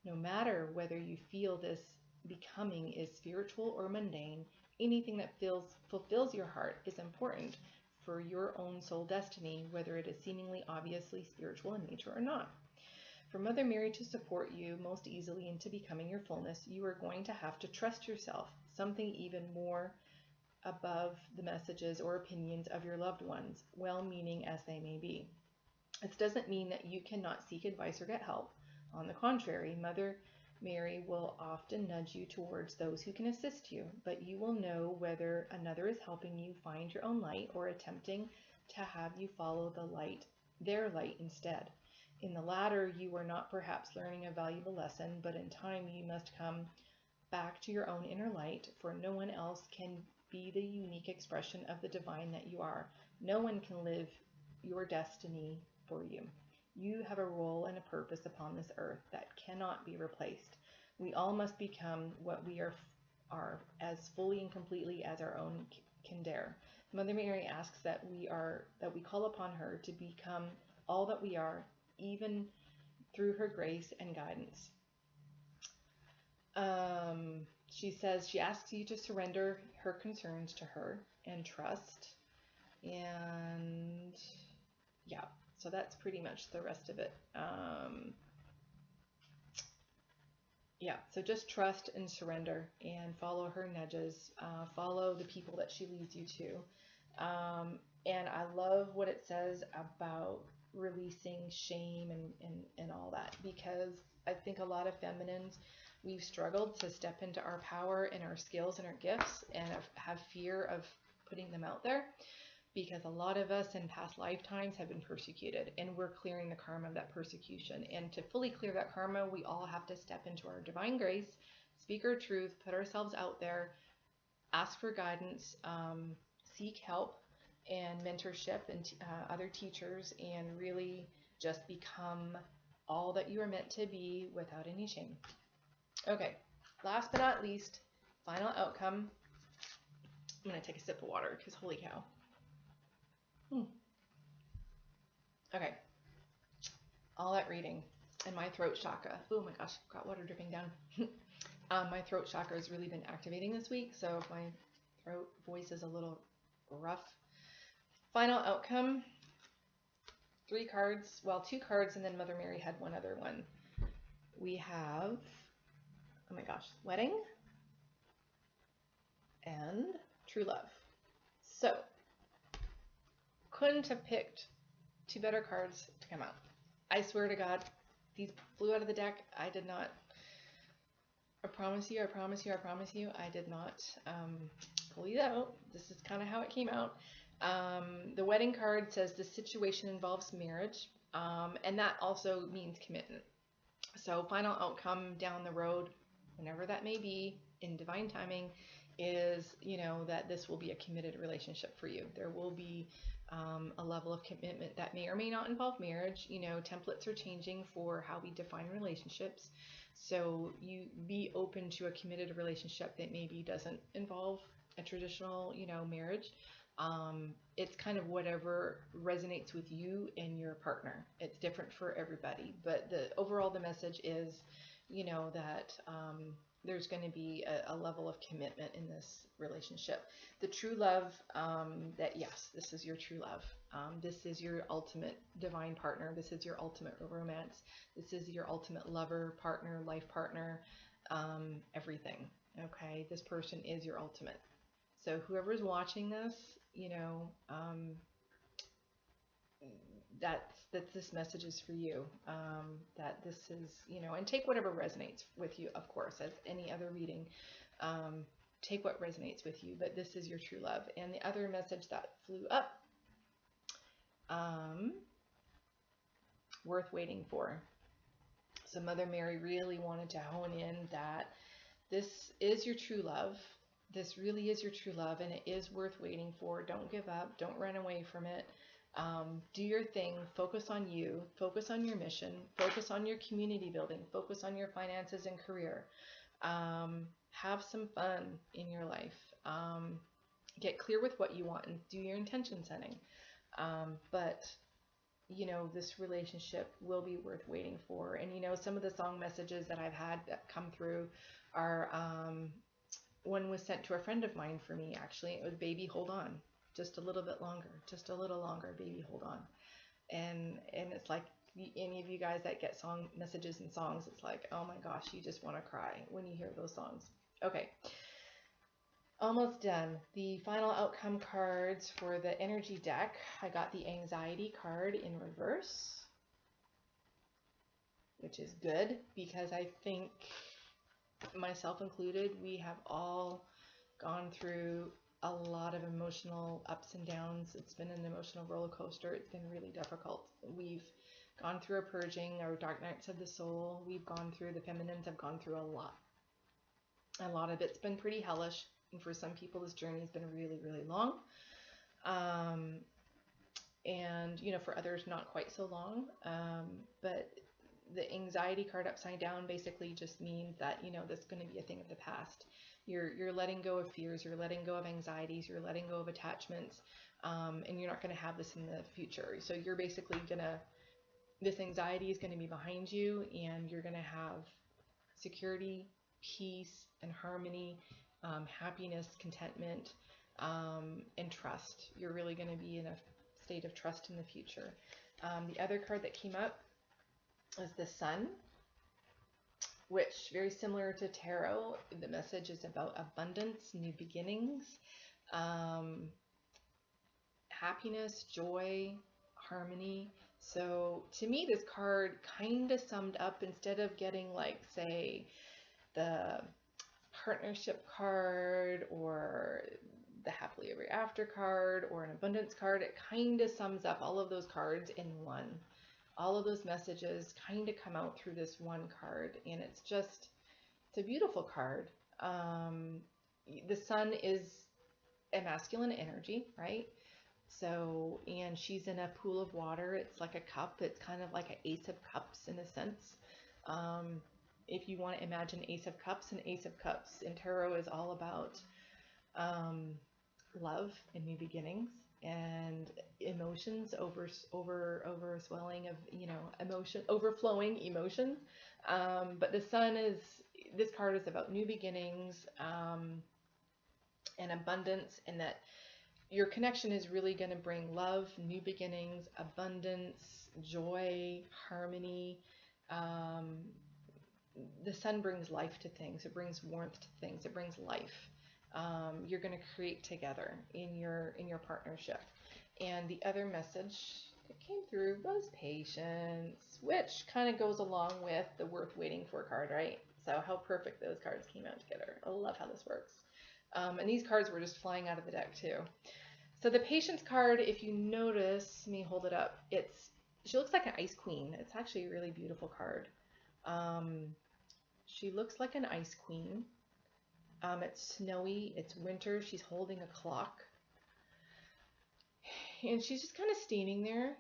No matter whether you feel this becoming is spiritual or mundane, anything that fulfills your heart is important for your own soul destiny, whether it is seemingly obviously spiritual in nature or not. For Mother Mary to support you most easily into becoming your fullness, you are going to have to trust yourself, something even more above the messages or opinions of your loved ones, well-meaning as they may be. This doesn't mean that you cannot seek advice or get help. On the contrary, Mother Mary will often nudge you towards those who can assist you, but you will know whether another is helping you find your own light or attempting to have you follow their light instead. In the latter, you are not perhaps learning a valuable lesson, but in time you must come back to your own inner light, for no one else can be the unique expression of the divine that you are. No one can live your destiny for you. You have a role and a purpose upon this earth that cannot be replaced. We all must become what we are as fully and completely as our own can dare. Mother Mary asks that we call upon her to become all that we are, even through her grace and guidance. She asks you to surrender her concerns to her and trust. And yeah, so that's pretty much the rest of it. Yeah, so just trust and surrender and follow her nudges, follow the people that she leads you to. And I love what it says about releasing shame and all that, because I think a lot of feminines, we've struggled to step into our power and our skills and our gifts and have fear of putting them out there, because a lot of us in past lifetimes have been persecuted, and we're clearing the karma of that persecution. And to fully clear that karma, we all have to step into our divine grace, speak our truth, put ourselves out there, ask for guidance, seek help and mentorship and other teachers, and really just become all that you are meant to be without any shame. Okay, last but not least, final outcome. I'm going to take a sip of water because holy cow. Okay, all that reading and my throat chakra. Oh my gosh, got water dripping down. My throat chakra has really been activating this week, so if my throat voice is a little rough. Final outcome, 3 cards, well, 2 cards, and then Mother Mary had one other one. We have, oh my gosh, wedding and true love. So, couldn't have picked 2 better cards to come out. I swear to God, these flew out of the deck. I did not, I promise you, I did not pull these out. This is kind of how it came out. The wedding card says the situation involves marriage, and that also means commitment. So final outcome down the road, whenever that may be, in divine timing, is, you know, that this will be a committed relationship for you. There will be a level of commitment that may or may not involve marriage. You know, templates are changing for how we define relationships. So you be open to a committed relationship that maybe doesn't involve a traditional, you know, marriage. It's kind of whatever resonates with you and your partner. It's different for everybody, but the message is, you know, that there's going to be a level of commitment in this relationship. The true love, that yes, this is your true love. This is your ultimate divine partner. This is your ultimate romance. This is your ultimate lover, partner, life partner, everything. Okay, this person is your ultimate. So whoever's watching this, you know, that this message is for you, that this is, you know, and take whatever resonates with you, of course, as any other reading. Take what resonates with you, but this is your true love. And the other message that flew up, worth waiting for. So Mother Mary really wanted to hone in that this is your true love. This really is your true love, and it is worth waiting for. Don't give up. Don't run away from it. Do your thing. Focus on you. Focus on your mission. Focus on your community building. Focus on your finances and career. Have some fun in your life. Get clear with what you want and do your intention setting. But you know, this relationship will be worth waiting for. And you know, some of the song messages that I've had that come through are, one was sent to a friend of mine for me, actually. It was "Baby, hold on. Just a little bit longer. Just a little longer, baby, hold on." And it's like, any of you guys that get song messages and songs, it's like, oh my gosh, you just want to cry when you hear those songs. Okay. Almost done. The final outcome cards for the energy deck. I got the anxiety card in reverse, which is good, because I think, myself included, we have all gone through a lot of emotional ups and downs. It's been an emotional roller coaster. It's been really difficult. We've gone through a purging, our dark nights of the soul. We've gone through, the feminines have gone through a lot. A lot of it's been pretty hellish. And for some people, this journey has been really, really long. And, you know, for others, not quite so long. But the anxiety card upside down basically just means that, you know, that's going to be a thing of the past. You're letting go of fears, you're letting go of anxieties, you're letting go of attachments, and you're not going to have this in the future. So you're basically gonna, this anxiety is going to be behind you, and you're going to have security, peace, and harmony, happiness, contentment, and trust. You're really going to be in a state of trust in the future. The other card that came up is the Sun, which, very similar to tarot, the message is about abundance, new beginnings, happiness, joy, harmony. So to me, this card kind of summed up, instead of getting like, say, the partnership card or the happily ever after card or an abundance card, it kind of sums up all of those cards in one. All of those messages kind of come out through this one card, and it's a beautiful card. The Sun is a masculine energy, right? So, and she's in a pool of water. It's like a cup. It's kind of like an Ace of Cups in a sense. If you want to imagine Ace of Cups, an Ace of Cups in tarot is all about love and new beginnings and emotions, overswelling of, emotion, overflowing emotions. But the Sun is, this card is about new beginnings, and abundance, and that your connection is really going to bring love, new beginnings, abundance, joy, harmony. The Sun brings life to things. It brings warmth to things. It brings life. You're going to create together in your partnership. And the other message that came through was patience, which kind of goes along with the worth waiting for card, right? So how perfect those cards came out together. I love how this works. And these cards were just flying out of the deck too. So the patience card, if you notice, let me hold it up. She looks like an ice queen. It's actually a really beautiful card. She looks like an ice queen. It's snowy, it's winter, she's holding a clock. And she's just kind of standing there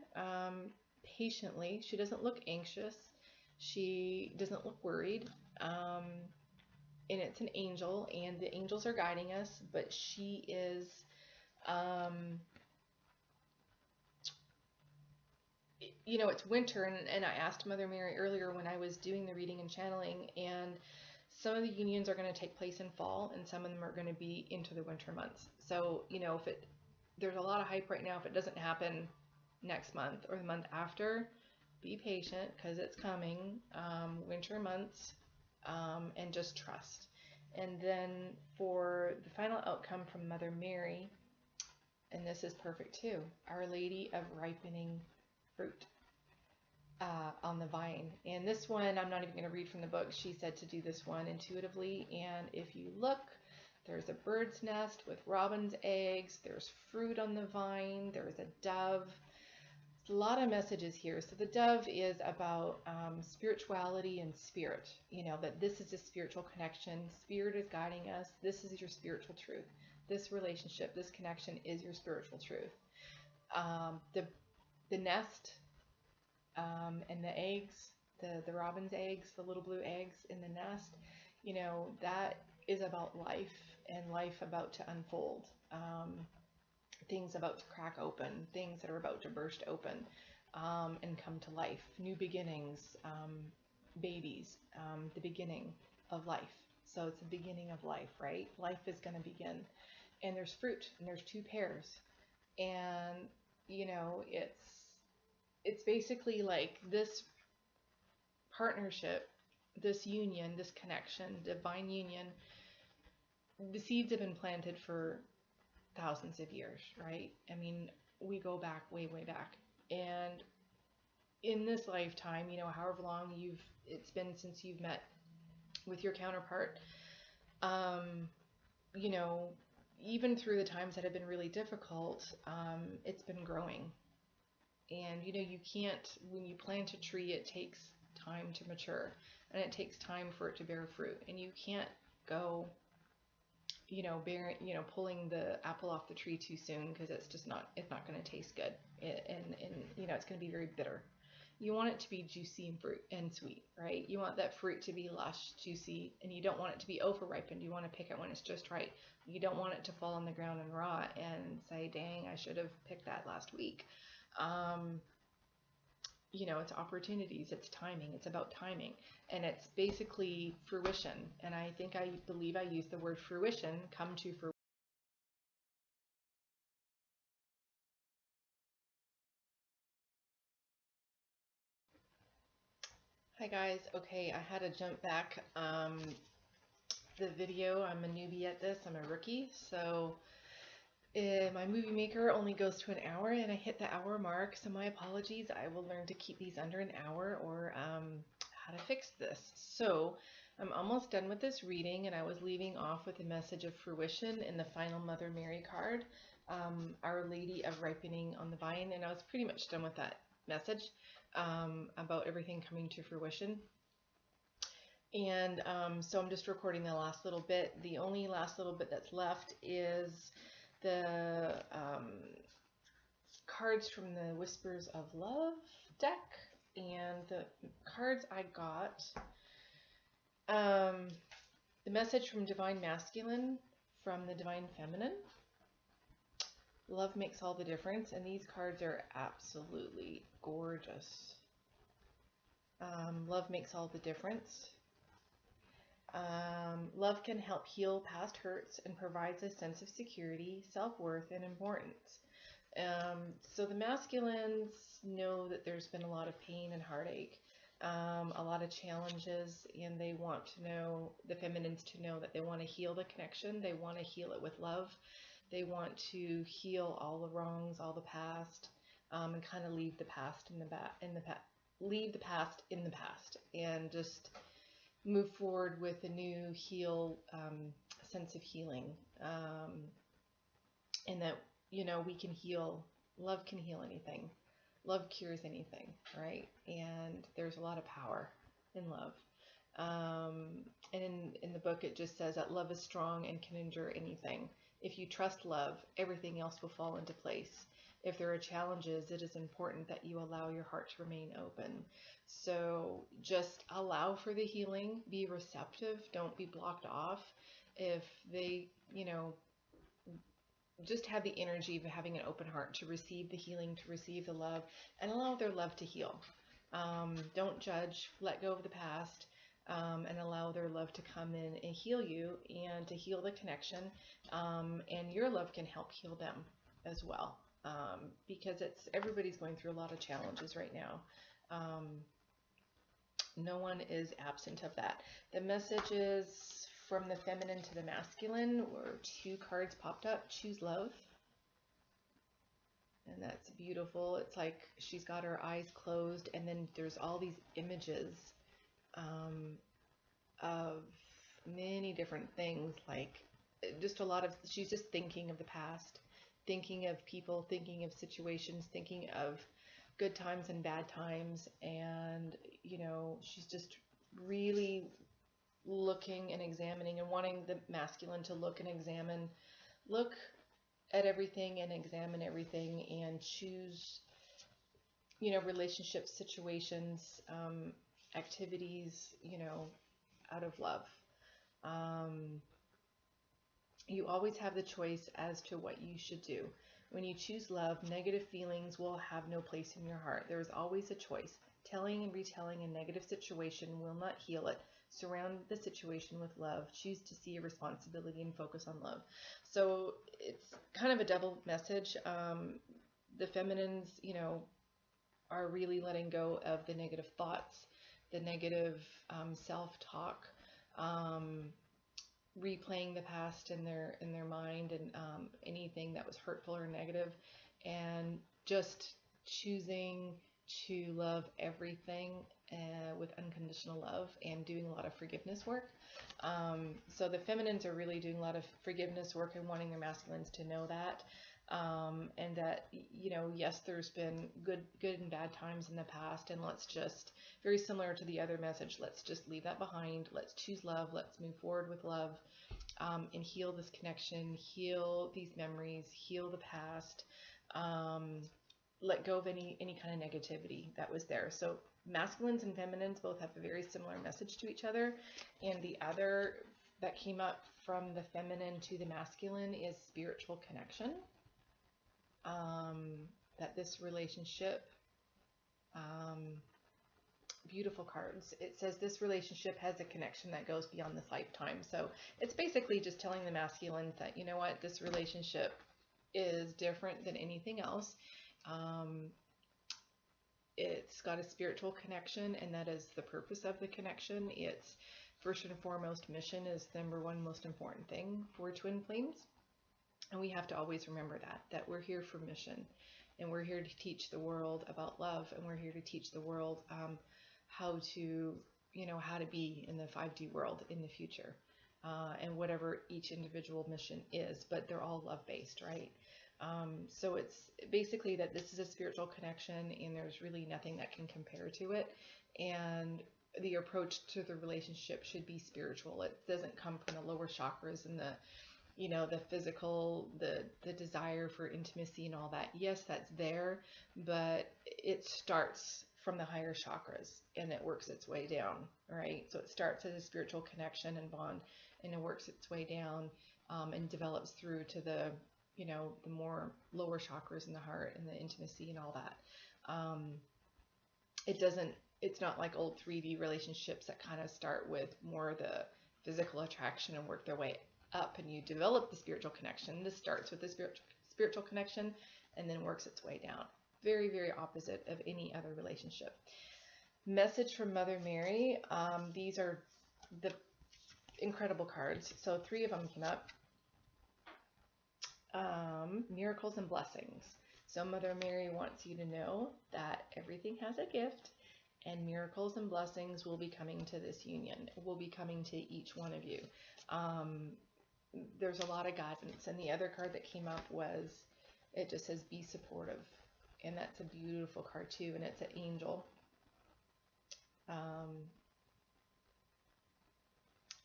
patiently. She doesn't look anxious. She doesn't look worried. And it's an angel, and the angels are guiding us, but she is, it's winter, and I asked Mother Mary earlier when I was doing the reading and channeling, and some of the unions are going to take place in fall, and some of them are going to be into the winter months. So, there's a lot of hype right now. If it doesn't happen next month or the month after, be patient, because it's coming. Winter months, and just trust. And then for the final outcome from Mother Mary, and this is perfect too, Our Lady of Ripening Fruit on the vine. And this one, I'm not even going to read from the book. She said to do this one intuitively. And if you look, there's a bird's nest with robin's eggs. There's fruit on the vine. There's a dove. A lot of messages here. So the dove is about spirituality and spirit, that this is a spiritual connection. Spirit is guiding us. This is your spiritual truth. This relationship, this connection is your spiritual truth. The nest and the eggs, the robin's eggs, the little blue eggs in the nest, that is about life, and life about to unfold. Things about to crack open, things that are about to burst open and come to life, new beginnings, babies, the beginning of life. So it's the beginning of life, right? Life is going to begin. And there's fruit, and there's two pears. And, it's basically like this partnership, this union, this connection, divine union, the seeds have been planted for thousands of years, right? I mean, we go back way, way back. And in this lifetime, however long it's been since you've met with your counterpart, even through the times that have been really difficult, it's been growing. And, you can't, when you plant a tree, it takes time to mature, and it takes time for it to bear fruit. And you can't go, pulling the apple off the tree too soon, because it's not going to taste good. And it's going to be very bitter. You want it to be juicy and fruit and sweet, right? You want that fruit to be lush, juicy, and you don't want it to be over ripened. You want to pick it when it's just right. You don't want it to fall on the ground and rot and say, dang, I should have picked that last week. Um, it's opportunities, it's timing, it's about timing, and it's basically fruition. And I believe I used the word fruition, come to fruition. Hi guys, okay, I had to jump back the video. I'm a newbie at this, I'm a rookie, so my movie maker only goes to an hour, and I hit the hour mark, so my apologies. I will learn to keep these under an hour, or how to fix this. So I'm almost done with this reading, and I was leaving off with a message of fruition in the final Mother Mary card, Our Lady of Ripening on the Vine, and I was pretty much done with that message about everything coming to fruition. And so I'm just recording the last little bit. The only last little bit that's left is the cards from the Whispers of Love deck, and the cards I got, the message from Divine Masculine, from the Divine Feminine. Love makes all the difference, and these cards are absolutely gorgeous. Love makes all the difference. Love can help heal past hurts and provides a sense of security, self-worth, and importance. So the masculines know that there's been a lot of pain and heartache, a lot of challenges, and they want to know, the feminines to know that they want to heal the connection. They want to heal it with love. They want to heal all the wrongs, all the past, and kind of leave the past leave the past in the past, and just move forward with a new sense of healing, and that we can heal. Love can heal anything. Love cures anything, right? And there's a lot of power in love. And in the book it just says that love is strong and can endure anything. If you trust love, everything else will fall into place. If there are challenges, it is important that you allow your heart to remain open. So just allow for the healing, be receptive, don't be blocked off. If they, just have the energy of having an open heart to receive the healing, to receive the love, and allow their love to heal. Don't judge, let go of the past, and allow their love to come in and heal you, and to heal the connection, and your love can help heal them as well, because everybody's going through a lot of challenges right now. No one is absent of that. The messages from the feminine to the masculine were 2 cards popped up. Choose love. And that's beautiful. It's like she's got her eyes closed, and then there's all these images of many different things, like just a lot of, she's just thinking of the past, thinking of people, thinking of situations, thinking of good times and bad times, and she's just really looking and examining and wanting the masculine to look at everything and examine everything, and choose relationships, situations, activities, out of love. You always have the choice as to what you should do. When you choose love, negative feelings will have no place in your heart. There is always a choice. Telling and retelling a negative situation will not heal it. Surround the situation with love. Choose to see a responsibility and focus on love. So it's kind of a double message. The feminines, are really letting go of the negative thoughts, the negative self-talk, replaying the past in their mind, and anything that was hurtful or negative, and just choosing to love everything with unconditional love, and doing a lot of forgiveness work. So the feminines are really doing a lot of forgiveness work and wanting their masculines to know that, and that yes, there's been good and bad times in the past, and let's just, very similar to the other message, let's just leave that behind. Let's choose love. Let's move forward with love, and heal this connection, heal these memories, heal the past, let go of any kind of negativity that was there. So masculines and feminines both have a very similar message to each other, and the other that came up from the feminine to the masculine is spiritual connection. That this relationship, beautiful cards. It says this relationship has a connection that goes beyond this lifetime. So it's basically just telling the masculine that, you know what, this relationship is different than anything else. It's got a spiritual connection, and that is the purpose of the connection. It's first and foremost, mission is the number one most important thing for twin flames. And we have to always remember that we're here for mission, and we're here to teach the world about love, and we're here to teach the world how to, how to be in the 5D world in the future, and whatever each individual mission is, but they're all love-based, right? So it's basically that this is a spiritual connection, and there's really nothing that can compare to it. And the approach to the relationship should be spiritual. It doesn't come from the lower chakras and the physical, the desire for intimacy and all that. Yes, that's there, but it starts from the higher chakras and it works its way down, right? So it starts as a spiritual connection and bond, and it works its way down, and develops through to the more lower chakras in the heart and the intimacy and all that. It's not like old 3D relationships that kind of start with more the physical attraction and work their way up, and you develop the spiritual connection. This starts with the spiritual connection and then works its way down. Very, very opposite of any other relationship. Message from Mother Mary. These are the incredible cards. So 3 of them came up. Miracles and blessings. So Mother Mary wants you to know that everything has a gift, and miracles and blessings will be coming to this union, will be coming to each one of you. There's a lot of guidance, and the other card that came up was, it just says be supportive, and that's a beautiful card too, and it's an angel.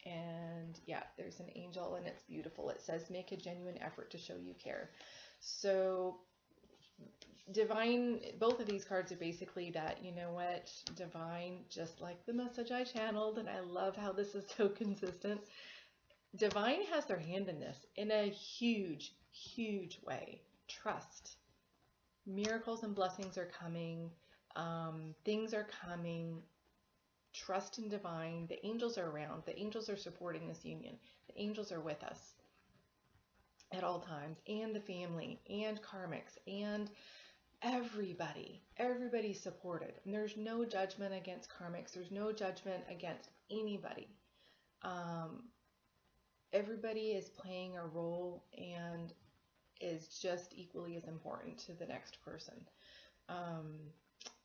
And yeah, there's an angel, and it's beautiful. It says make a genuine effort to show you care. So divine, both of these cards are basically that, you know what, divine, just like the message I channeled, and I love how this is so consistent. Divine has their hand in this in a huge, huge way. Trust. Miracles and blessings are coming. Things are coming. Trust in divine. The angels are around. The angels are supporting this union. The angels are with us at all times, and the family, and karmics, and everybody. Everybody's supported. And there's no judgment against karmics. There's no judgment against anybody. Everybody is playing a role and is just equally as important to the next person.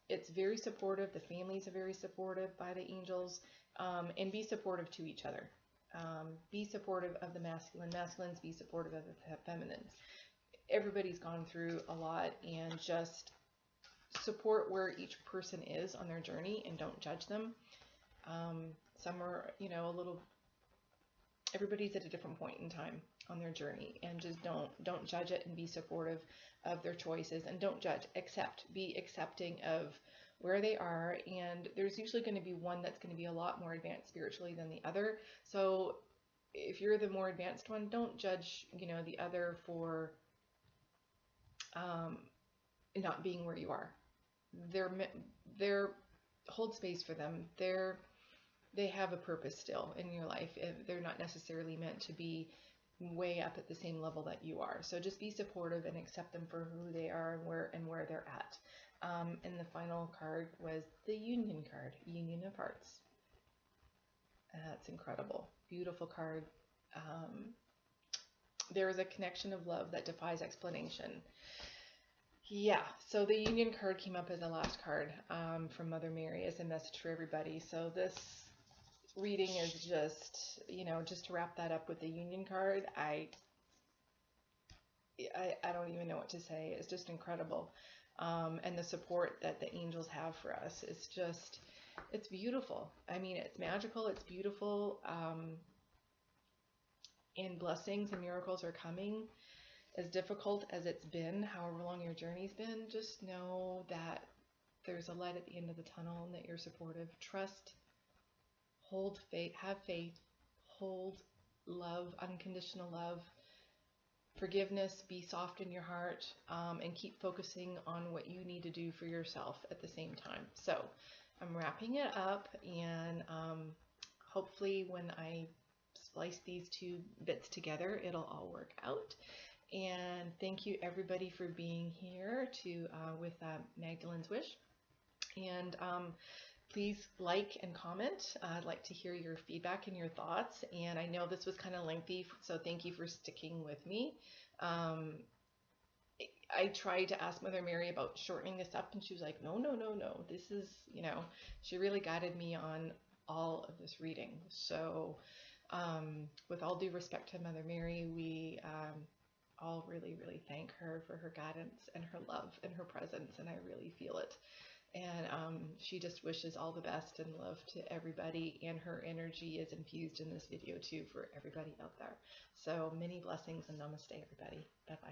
It's very supportive. The families are very supportive by the angels, and be supportive to each other. Be supportive of the masculines, be supportive of the feminines. Everybody's gone through a lot, and just support where each person is on their journey and don't judge them. Some are, everybody's at a different point in time on their journey, and just don't judge it, and be supportive of their choices, and don't judge, be accepting of where they are. And there's usually going to be one that's going to be a lot more advanced spiritually than the other. So if you're the more advanced one, don't judge, the other for not being where you are. They're hold space for them. They have a purpose still in your life. They're not necessarily meant to be way up at the same level that you are. So just be supportive and accept them for who they are and where they're at. And the final card was the Union card, Union of Hearts. That's incredible. Beautiful card. There is a connection of love that defies explanation. Yeah, so the Union card came up as the last card from Mother Mary as a message for everybody. So this reading is just, just to wrap that up with the Union card, I don't even know what to say. It's just incredible. And the support that the angels have for us is just, it's beautiful. I mean, it's magical, it's beautiful, and blessings and miracles are coming. as difficult as it's been, however long your journey's been, just know that there's a light at the end of the tunnel and that you're supportive. Trust, hold faith, hold love, unconditional love, forgiveness, be soft in your heart, and keep focusing on what you need to do for yourself at the same time. So I'm wrapping it up, and hopefully when I splice these two bits together, it'll all work out. And thank you everybody for being here with Magdalene's Wish. And please like and comment. I'd like to hear your feedback and your thoughts. And I know this was kind of lengthy, so thank you for sticking with me. I tried to ask Mother Mary about shortening this up, and she was like, no, no, no, no. This is, she really guided me on all of this reading. So with all due respect to Mother Mary, we all really, really thank her for her guidance and her love and her presence, and I really feel it. And she just wishes all the best and love to everybody, and her energy is infused in this video too for everybody out there. So many blessings, and namaste everybody. Bye-bye.